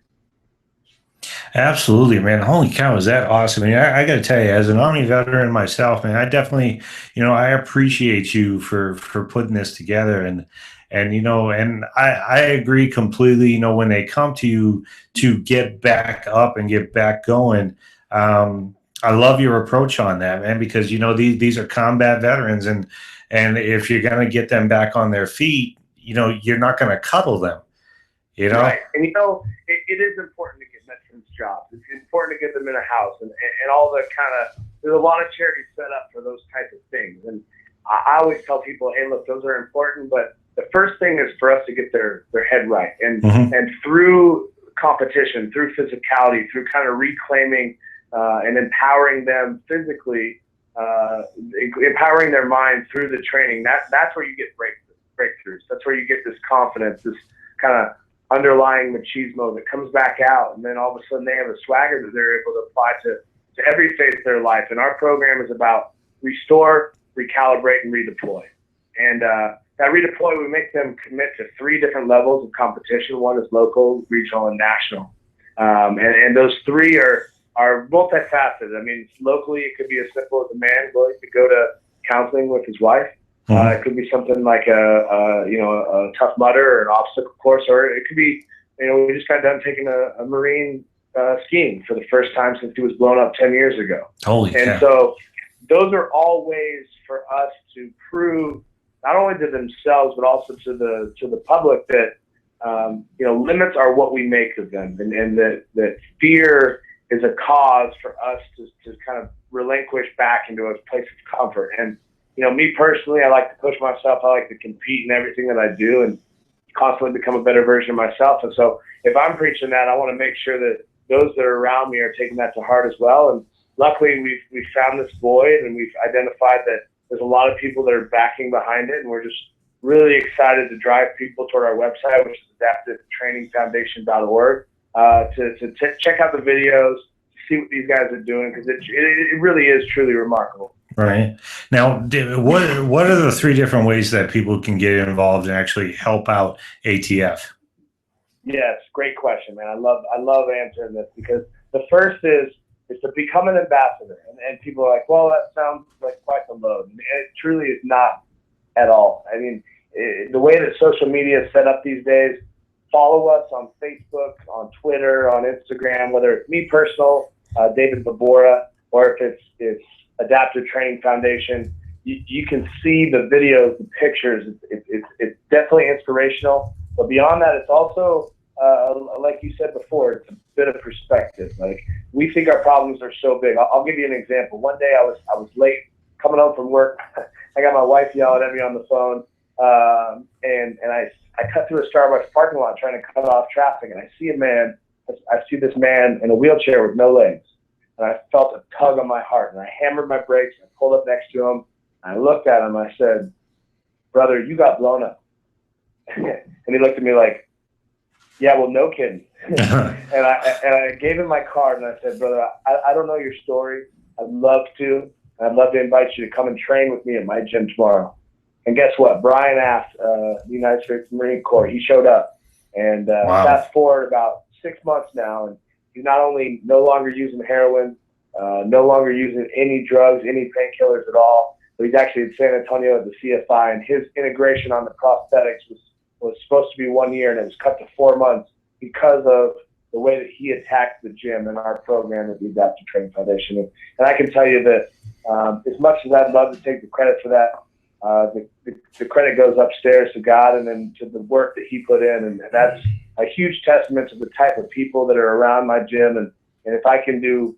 Absolutely, man. Holy cow, is that awesome? I mean, I got to tell you, as an Army veteran myself, man, I definitely, I appreciate you for putting this together. And I agree completely. When they come to you to get back up and get back going, I love your approach on that, man, because, these are combat veterans. And if you're going to get them back on their feet, you're not going to cuddle them, Right. And, it is important to get veterans jobs. It's important to get them in a house and all the there's a lot of charities set up for those types of things. And I always tell people, hey, look, those are important, but the first thing is for us to get their head right. And and through competition, through physicality, through kind of reclaiming and empowering them physically, empowering their mind through the training, that's where you get breakthroughs. That's where you get this confidence, this kind of underlying machismo that comes back out, and then all of a sudden they have a swagger that they're able to apply to every phase of their life. And our program is about restore, recalibrate, and redeploy. And that redeploy, we make them commit to 3 different levels of competition. One is local, regional, and national. And those 3 are multifaceted. I mean, locally, it could be as simple as a man going to go to counseling with his wife. It could be something like a Tough Mudder or an obstacle course, or it could be, we just got done taking a Marine skiing for the first time since he was blown up 10 years ago. Holy cow. And so those are all ways for us to prove not only to themselves but also to the public that limits are what we make of them, and that fear is a cause for us to kind of relinquish back into a place of comfort. And me personally, I like to push myself. I like to compete in everything that I do and constantly become a better version of myself. And so if I'm preaching that, I want to make sure that those that are around me are taking that to heart as well. And luckily, we've found this void, and we've identified that there's a lot of people that are backing behind it. And we're just really excited to drive people toward our website, which is adaptivetrainingfoundation.org, to check out the videos, see what these guys are doing, because it really is truly remarkable. Right. Now, what are the 3 different ways that people can get involved and actually help out ATF? Yes, great question, man. I love answering this, because the first is to become an ambassador. And people are like, well, that sounds like quite the load. And it truly is not at all. I mean, the way that social media is set up these days, follow us on Facebook, on Twitter, on Instagram, whether it's me personal, David Babora, or if it's Adaptive Training Foundation. You can see the videos, the pictures. It's definitely inspirational. But beyond that, it's also, like you said before, it's a bit of perspective. Like, we think our problems are so big. I'll give you an example. One day I was late coming home from work. I got my wife yelling at me on the phone, and I cut through a Starbucks parking lot trying to cut off traffic, and I see this man in a wheelchair with no legs. And I felt a tug on my heart, and I hammered my brakes. I pulled up next to him. And I looked at him. I said, "Brother, you got blown up." And he looked at me like, "Yeah, well, no kidding." and I gave him my card, and I said, "Brother, I don't know your story. I'd love to. I'd love to invite you to come and train with me at my gym tomorrow." And guess what? Brian asked the United States Marine Corps. He showed up. And wow. Fast forward about 6 months now, and he's not only no longer using heroin, no longer using any drugs, any painkillers at all, but he's actually in San Antonio at the CFI, and his integration on the prosthetics was supposed to be 1 year, and it was cut to 4 months because of the way that he attacked the gym and our program at the Adaptive Training Foundation. And I can tell you that as much as I'd love to take the credit for that, the credit goes upstairs to God and then to the work that he put in. And that's a huge testament to the type of people that are around my gym. And if I can do,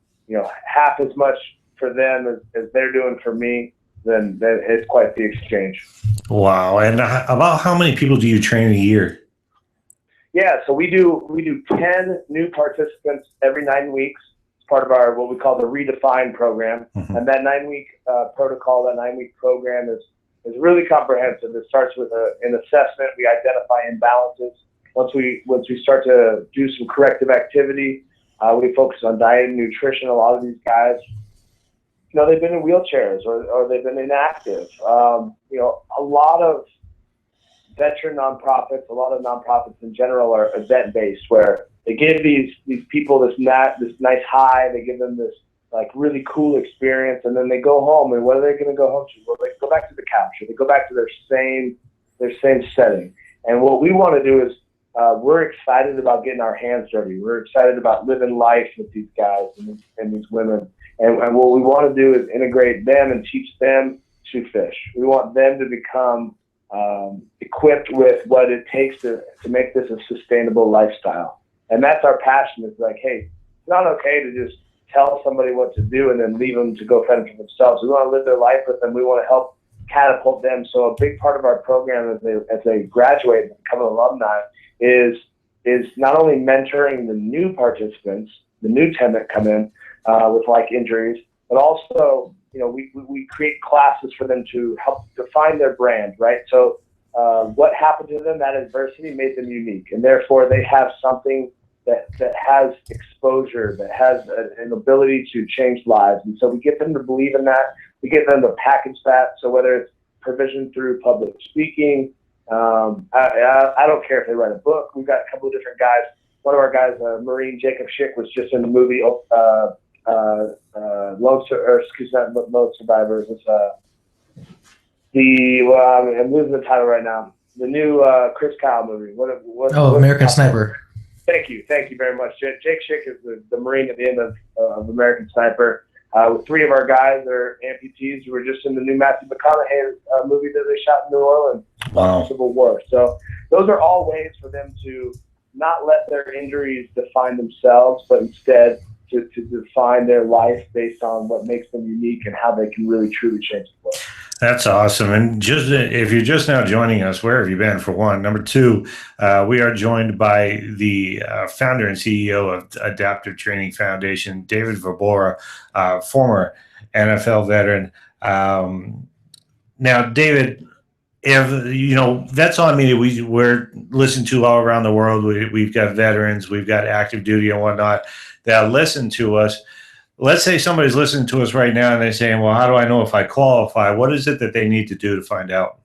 half as much for them as they're doing for me, then it's quite the exchange. Wow. And about how many people do you train a year? Yeah, so we do 10 new participants every 9 weeks. It's part of our what we call the Redefine program. Mm-hmm. And that 9-week protocol, that 9-week program is really comprehensive. It starts with an assessment. We identify imbalances. Once we start to do some corrective activity, we focus on diet and nutrition. A lot of these guys, they've been in wheelchairs or they've been inactive. A lot of veteran nonprofits, a lot of nonprofits in general are event-based, where they give these people this nice high, they give them this like really cool experience, and then they go home. And what are they going to go home to? Well, they go back to the couch, or they go back to their same setting. And what we want to do is we're excited about getting our hands dirty. We're excited about living life with these guys and these women. And what we want to do is integrate them and teach them to fish. We want them to become equipped with what it takes to make this a sustainable lifestyle. And that's our passion. It's like, hey, it's not okay to just tell somebody what to do and then leave them to go fend for themselves. We want to live their life with them. We want to help catapult them. So a big part of our program as they graduate and become alumni is not only mentoring the new participants, the new 10 that come in with like injuries, but also we create classes for them to help define their brand, right? So what happened to them, that adversity made them unique, and therefore they have something that has exposure, that has an ability to change lives. And so we get them to believe in that. We get them to package that. So whether it's provision through public speaking, I don't care if they write a book. We've got a couple of different guys. One of our guys, Marine Jacob Schick, was just in the movie Lone Survivors. It's I'm losing the title right now. The new Chris Kyle movie. What American Sniper. Thank you very much. Jake Schick is the Marine at the end of American Sniper. With 3 of our guys that are amputees who were just in the new Matthew McConaughey movie that they shot in New Orleans, Civil War. So those are all ways for them to not let their injuries define themselves, but instead to define their life based on what makes them unique and how they can really truly change the world. That's awesome. And just if you're just now joining us, where have you been, for one? Number two, we are joined by the founder and CEO of Adaptive Training Foundation, David Vrbora, former NFL veteran. Now, David, if Vets on Media, we're listened to all around the world. We've got veterans, we've got active duty and whatnot that listen to us. Let's say somebody's listening to us right now and they're saying, well, how do I know if I qualify? What is it that they need to do to find out?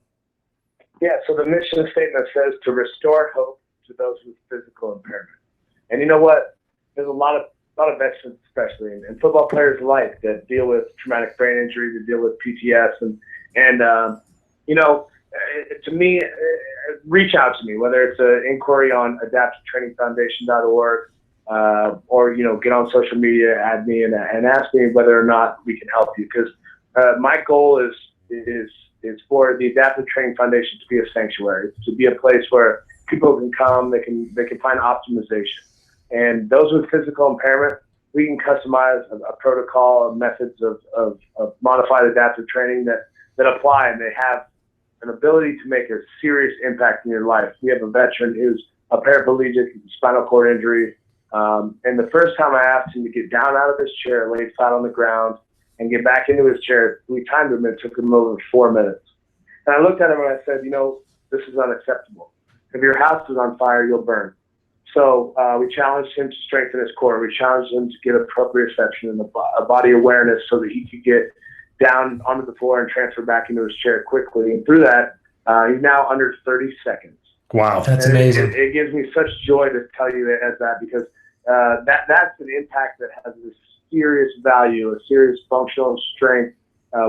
Yeah, so the mission statement says to restore hope to those with physical impairment. And you know what? There's a lot of veterans, especially, and football players alike, that deal with traumatic brain injury, that deal with PTS. And to me, reach out to me, whether it's an inquiry on adaptivetrainingfoundation.org, or get on social media, add me, and ask me whether or not we can help you. Because my goal is for the Adaptive Training Foundation to be a sanctuary, to be a place where people can come, they can find optimization. And those with physical impairment, we can customize a protocol and methods of modified adaptive training that apply, and they have an ability to make a serious impact in your life. We have a veteran who's a paraplegic, spinal cord injury. And the first time I asked him to get down out of his chair, lay flat on the ground, and get back into his chair, we timed him. It took him over 4 minutes. And I looked at him and I said, this is unacceptable. If your house is on fire, you'll burn. So we challenged him to strengthen his core. We challenged him to get proprioception and a body awareness so that he could get down onto the floor and transfer back into his chair quickly. And through that, he's now under 30 seconds. Wow. That's amazing. It gives me such joy to tell you that because that's an impact that has a serious value, a serious functional strength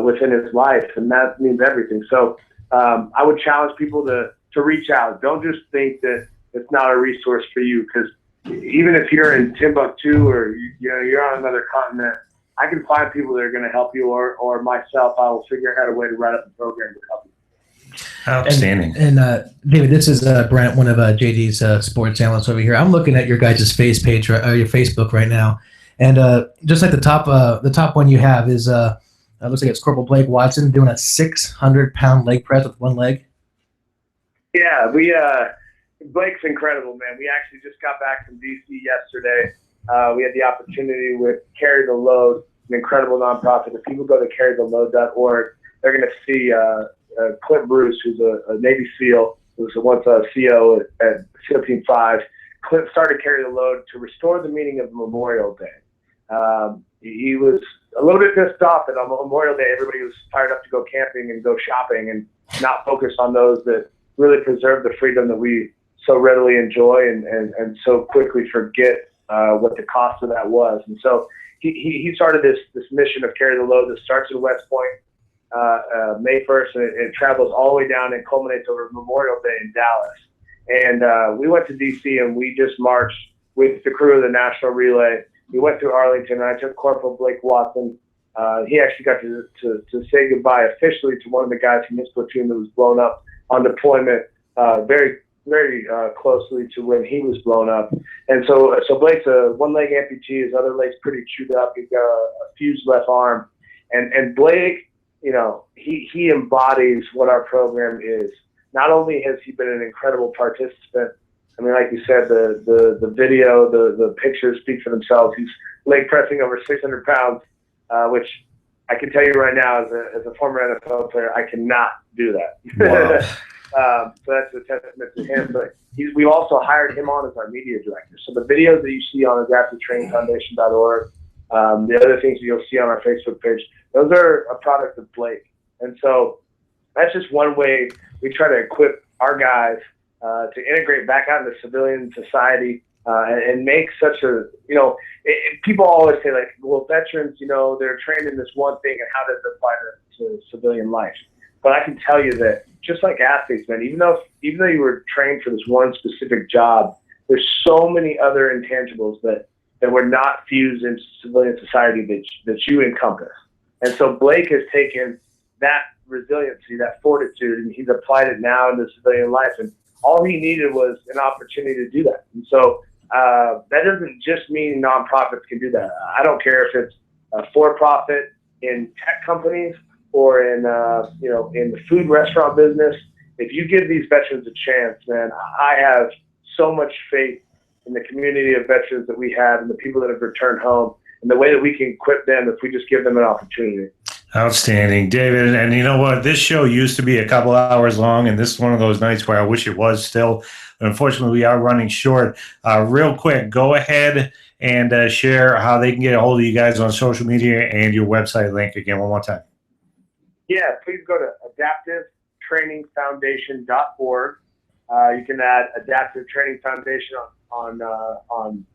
within his life, and that means everything. So I would challenge people to reach out. Don't just think that it's not a resource for you, because even if you're in Timbuktu or you're on another continent, I can find people that are going to help you, or myself. I will figure out a way to write up a program to help you. Outstanding. And David, this is Brent, one of JD's sports analysts over here. I'm looking at your guys' face page, your Facebook right now, and just like the top one you have is it looks like it's Corporal Blake Watson doing a 600-pound leg press with one leg. Yeah, Blake's incredible, man. We actually just got back from DC yesterday. We had the opportunity with Carry the Load, an incredible nonprofit. If people go to carrytheload.org, they're going to see Clint Bruce, who's a Navy SEAL, who was once a CO at SEAL Team 5. Clint started Carry the Load to restore the meaning of Memorial Day. He was a little bit pissed off that on Memorial Day, everybody was fired up to go camping and go shopping and not focus on those that really preserve the freedom that we so readily enjoy and so quickly forget what the cost of that was. And so he started this mission of Carry the Load that starts in West Point May 1st, and it travels all the way down and culminates over Memorial Day in Dallas. And we went to D.C. and we just marched with the crew of the National Relay. We went through Arlington, and I took Corporal Blake Watson. He actually got to say goodbye officially to one of the guys from his platoon that was blown up on deployment very closely to when he was blown up. And so Blake's a one-leg amputee. His other leg's pretty chewed up. He's got a fused left arm. And Blake, he embodies what our program is. Not only has he been an incredible participant, I mean, like you said, the video, the pictures speak for themselves. He's leg pressing over 600 pounds, which I can tell you right now, as a former NFL player, I cannot do that. Wow. So that's a testament to him. But we've also hired him on as our media director. So the videos that you see on adaptivetrainingfoundation.org, the other things that you'll see on our Facebook page, those are a product of Blake. And so that's just one way we try to equip our guys to integrate back out into civilian society and make such a, people always say, like, well, veterans, they're trained in this one thing, and how does it apply to civilian life? But I can tell you that just like athletes, man, even though you were trained for this one specific job, there's so many other intangibles that were not fused into civilian society that you encompass. And so Blake has taken that resiliency, that fortitude, and he's applied it now into civilian life. And all he needed was an opportunity to do that. And so that doesn't just mean nonprofits can do that. I don't care if it's for-profit in tech companies or in the food restaurant business. If you give these veterans a chance, man, I have so much faith in the community of veterans that we have and the people that have returned home and the way that we can equip them if we just give them an opportunity. Outstanding, David. And you know what? This show used to be a couple hours long, and this is one of those nights where I wish it was still. But unfortunately, we are running short. Real quick, go ahead and share how they can get a hold of you guys on social media and your website link again one more time. Yeah, please go to adaptivetrainingfoundation.org. You can add Adaptive Training Foundation on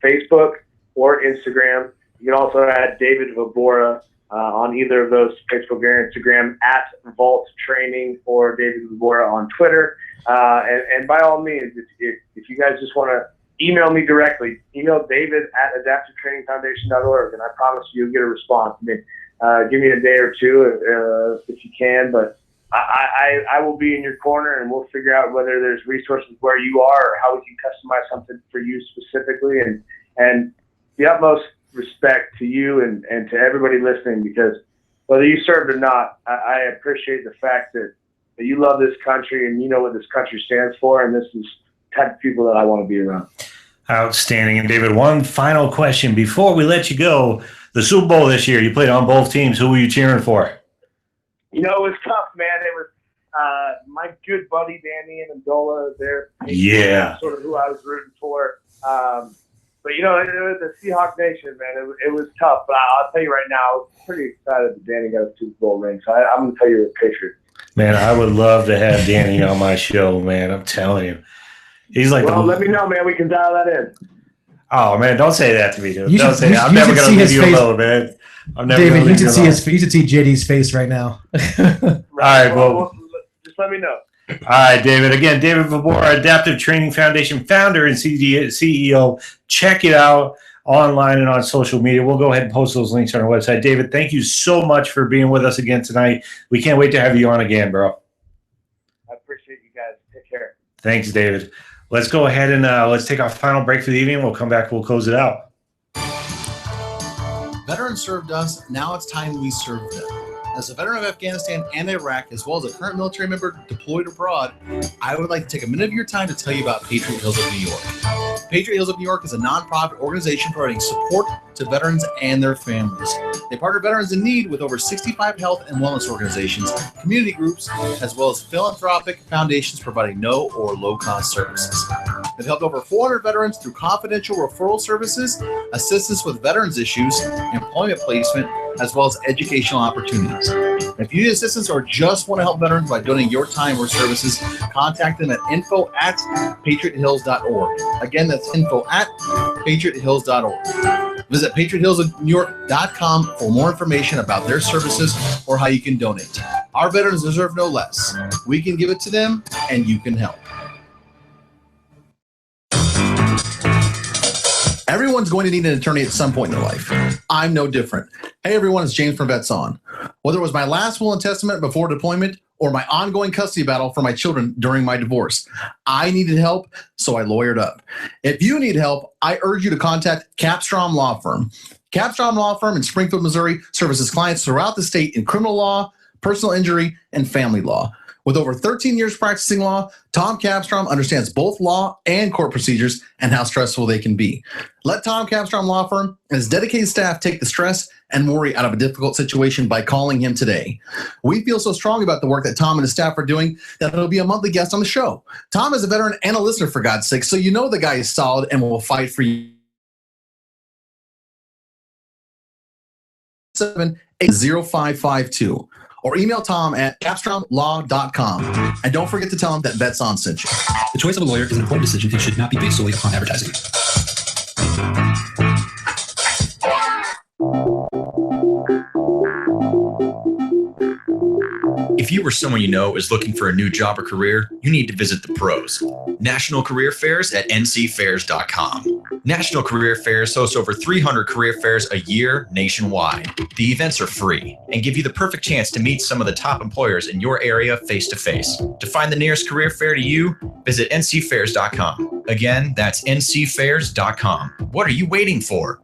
Facebook or Instagram. You can also add David Vobora on either of those, Facebook or Instagram, at Vault Training or David Vobora on Twitter. And by all means, if you guys just want to email me directly, email David at adaptivetrainingfoundation.org, and I promise you'll get a response. I mean, give me a day or two if you can, but I will be in your corner, and we'll figure out whether there's resources where you are or how we can customize something for you specifically. And the utmost respect to you and to everybody listening, because whether you served or not, I appreciate the fact that you love this country and you know what this country stands for, and this is the type of people that I want to be around. Outstanding. And David, one final question before we let you go. The Super Bowl this year, you played on both teams. Who were you cheering for? It was tough, man. It was my good buddy Danny Amendola there. Yeah. Sort of who I was rooting for. But, it was the Seahawks Nation, man. It was tough. But I'll tell you right now, I was pretty excited that Danny got a Super Bowl ring. So I'm going to tell you the picture. Man, I would love to have Danny on my show, man. I'm telling you. He's like, let me know, man. We can dial that in. Oh, man, don't say that to me, dude. Don't say that. I'm never going to leave you alone, man. David, you should see JD's face right now. All right, well, just let me know. All right, David. Again, David Vobora, Adaptive Training Foundation founder and CEO. Check it out online and on social media. We'll go ahead and post those links on our website. David, thank you so much for being with us again tonight. We can't wait to have you on again, bro. I appreciate you guys. Take care. Thanks, David. Let's go ahead and let's take our final break for the evening. We'll come back. We'll close it out. Veterans served us. Now it's time we serve them. As a veteran of Afghanistan and Iraq, as well as a current military member deployed abroad, I would like to take a minute of your time to tell you about Patriot Hills of New York. Patriot Hills of New York is a nonprofit organization providing support to veterans and their families. They partner veterans in need with over 65 health and wellness organizations, community groups, as well as philanthropic foundations providing no or low-cost services. They've helped over 400 veterans through confidential referral services, assistance with veterans issues, employment placement, as well as educational opportunities. If you need assistance or just want to help veterans by donating your time or services, contact them at info@patriothills.org. Again, that's info@patriothills.org. Visit patriothillsnewyork.com for more information about their services or how you can donate. Our veterans deserve no less. We can give it to them, and you can help. Everyone's going to need an attorney at some point in their life. I'm no different. Hey everyone, it's James from Vets On. Whether it was my last will and testament before deployment or my ongoing custody battle for my children during my divorce, I needed help, so I lawyered up. If you need help, I urge you to contact Capstrom Law Firm. Capstrom Law Firm in Springfield, Missouri services clients throughout the state in criminal law, personal injury, and family law. With over 13 years practicing law, Tom Capstrom understands both law and court procedures and how stressful they can be. Let Tom Capstrom Law Firm and his dedicated staff take the stress and worry out of a difficult situation by calling him today. We feel so strong about the work that Tom and his staff are doing that he'll be a monthly guest on the show. Tom is a veteran and a listener, for God's sake, so you know the guy is solid and will fight for you. 780-552. Or email Tom at capstromlaw.com. And don't forget to tell him that Vets On sent you. The choice of a lawyer is an important decision and should not be based solely upon advertising. If you or someone you know is looking for a new job or career, you need to visit the pros. National Career Fairs at ncfairs.com. National Career Fairs hosts over 300 career fairs a year nationwide. The events are free and give you the perfect chance to meet some of the top employers in your area face to face. To find the nearest career fair to you, visit ncfairs.com. Again, that's ncfairs.com. What are you waiting for?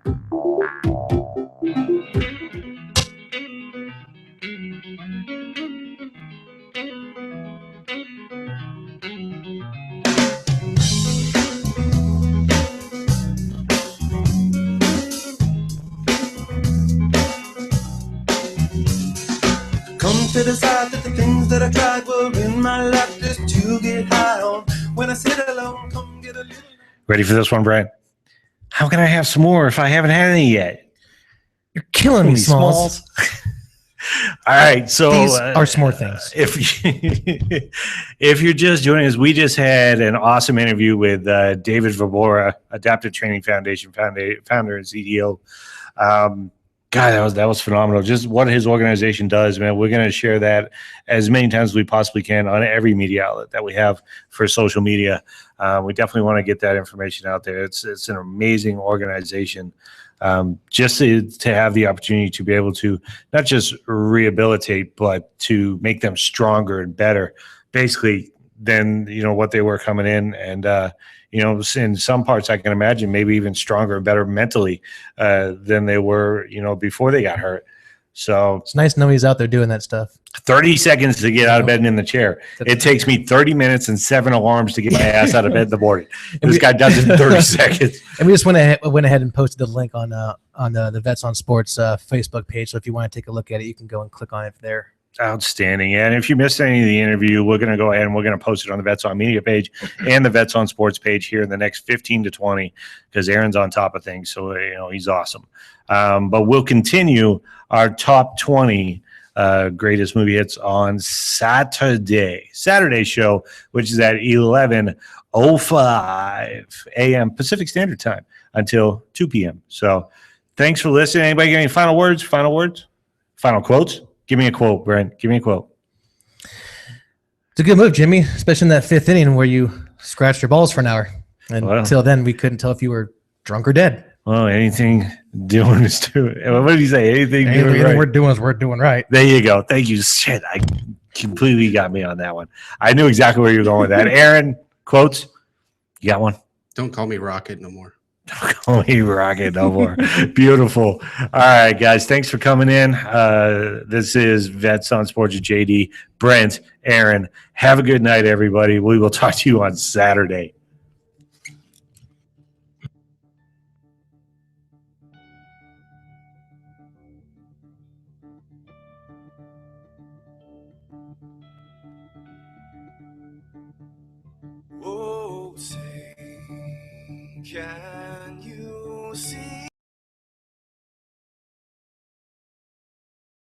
To decide that the things that I tried were in my life just to get high on. When I sit alone, come get a little. Ready for this one, Brian? How can I have some more if I haven't had any yet? You're killing me, Smalls. All right, so These are small things. If you're just joining us, we just had an awesome interview with David Vobora, Adaptive Training Foundation founder and CEO. God, that was phenomenal. Just what his organization does, man. We're going to share that as many times as we possibly can on every media outlet that we have for social media. We definitely want to get that information out there. It's an amazing organization. Just to have the opportunity to be able to not just rehabilitate, but to make them stronger and better, basically, than what they were coming in. And in some parts, I can imagine maybe even stronger and better mentally than they were, before they got hurt. So It's nice to know he's out there doing that stuff. 30 seconds to get out of bed and in the chair. It takes me 30 minutes and 7 alarms to get my ass out of bed in the morning. This guy does it in 30 seconds. And we just went ahead and posted the link on the Vets on Sports Facebook page. So if you want to take a look at it, you can go and click on it there. Outstanding. And if you missed any of the interview, we're going to go ahead and we're going to post it on the Vets On Media page and the Vets On Sports page here in the next 15 to 20, because Aaron's on top of things. So, he's awesome. But we'll continue our top 20 greatest movie hits on Saturday show, which is at 11:05 a.m. Pacific Standard Time until 2 p.m. So thanks for listening. Anybody got any final words? Final quotes? Give me a quote, Brent. Give me a quote. It's a good move, Jimmy, especially in that 5th inning where you scratched your balls for an hour. And Wow. until then, we couldn't tell if you were drunk or dead. Well, anything doing is doing. What did he say? Anything doing Anything right. we're doing is we're doing right. There you go. Thank you. Shit, I completely got me on that one. I knew exactly where you were going with that. Aaron, quotes? You got one? Don't call me Rocket no more. Oh, he rocket no more. Beautiful. All right, guys. Thanks for coming in. This is Vets on Sports with JD, Brent, Aaron. Have a good night, everybody. We will talk to you on Saturday. Oh, say, can you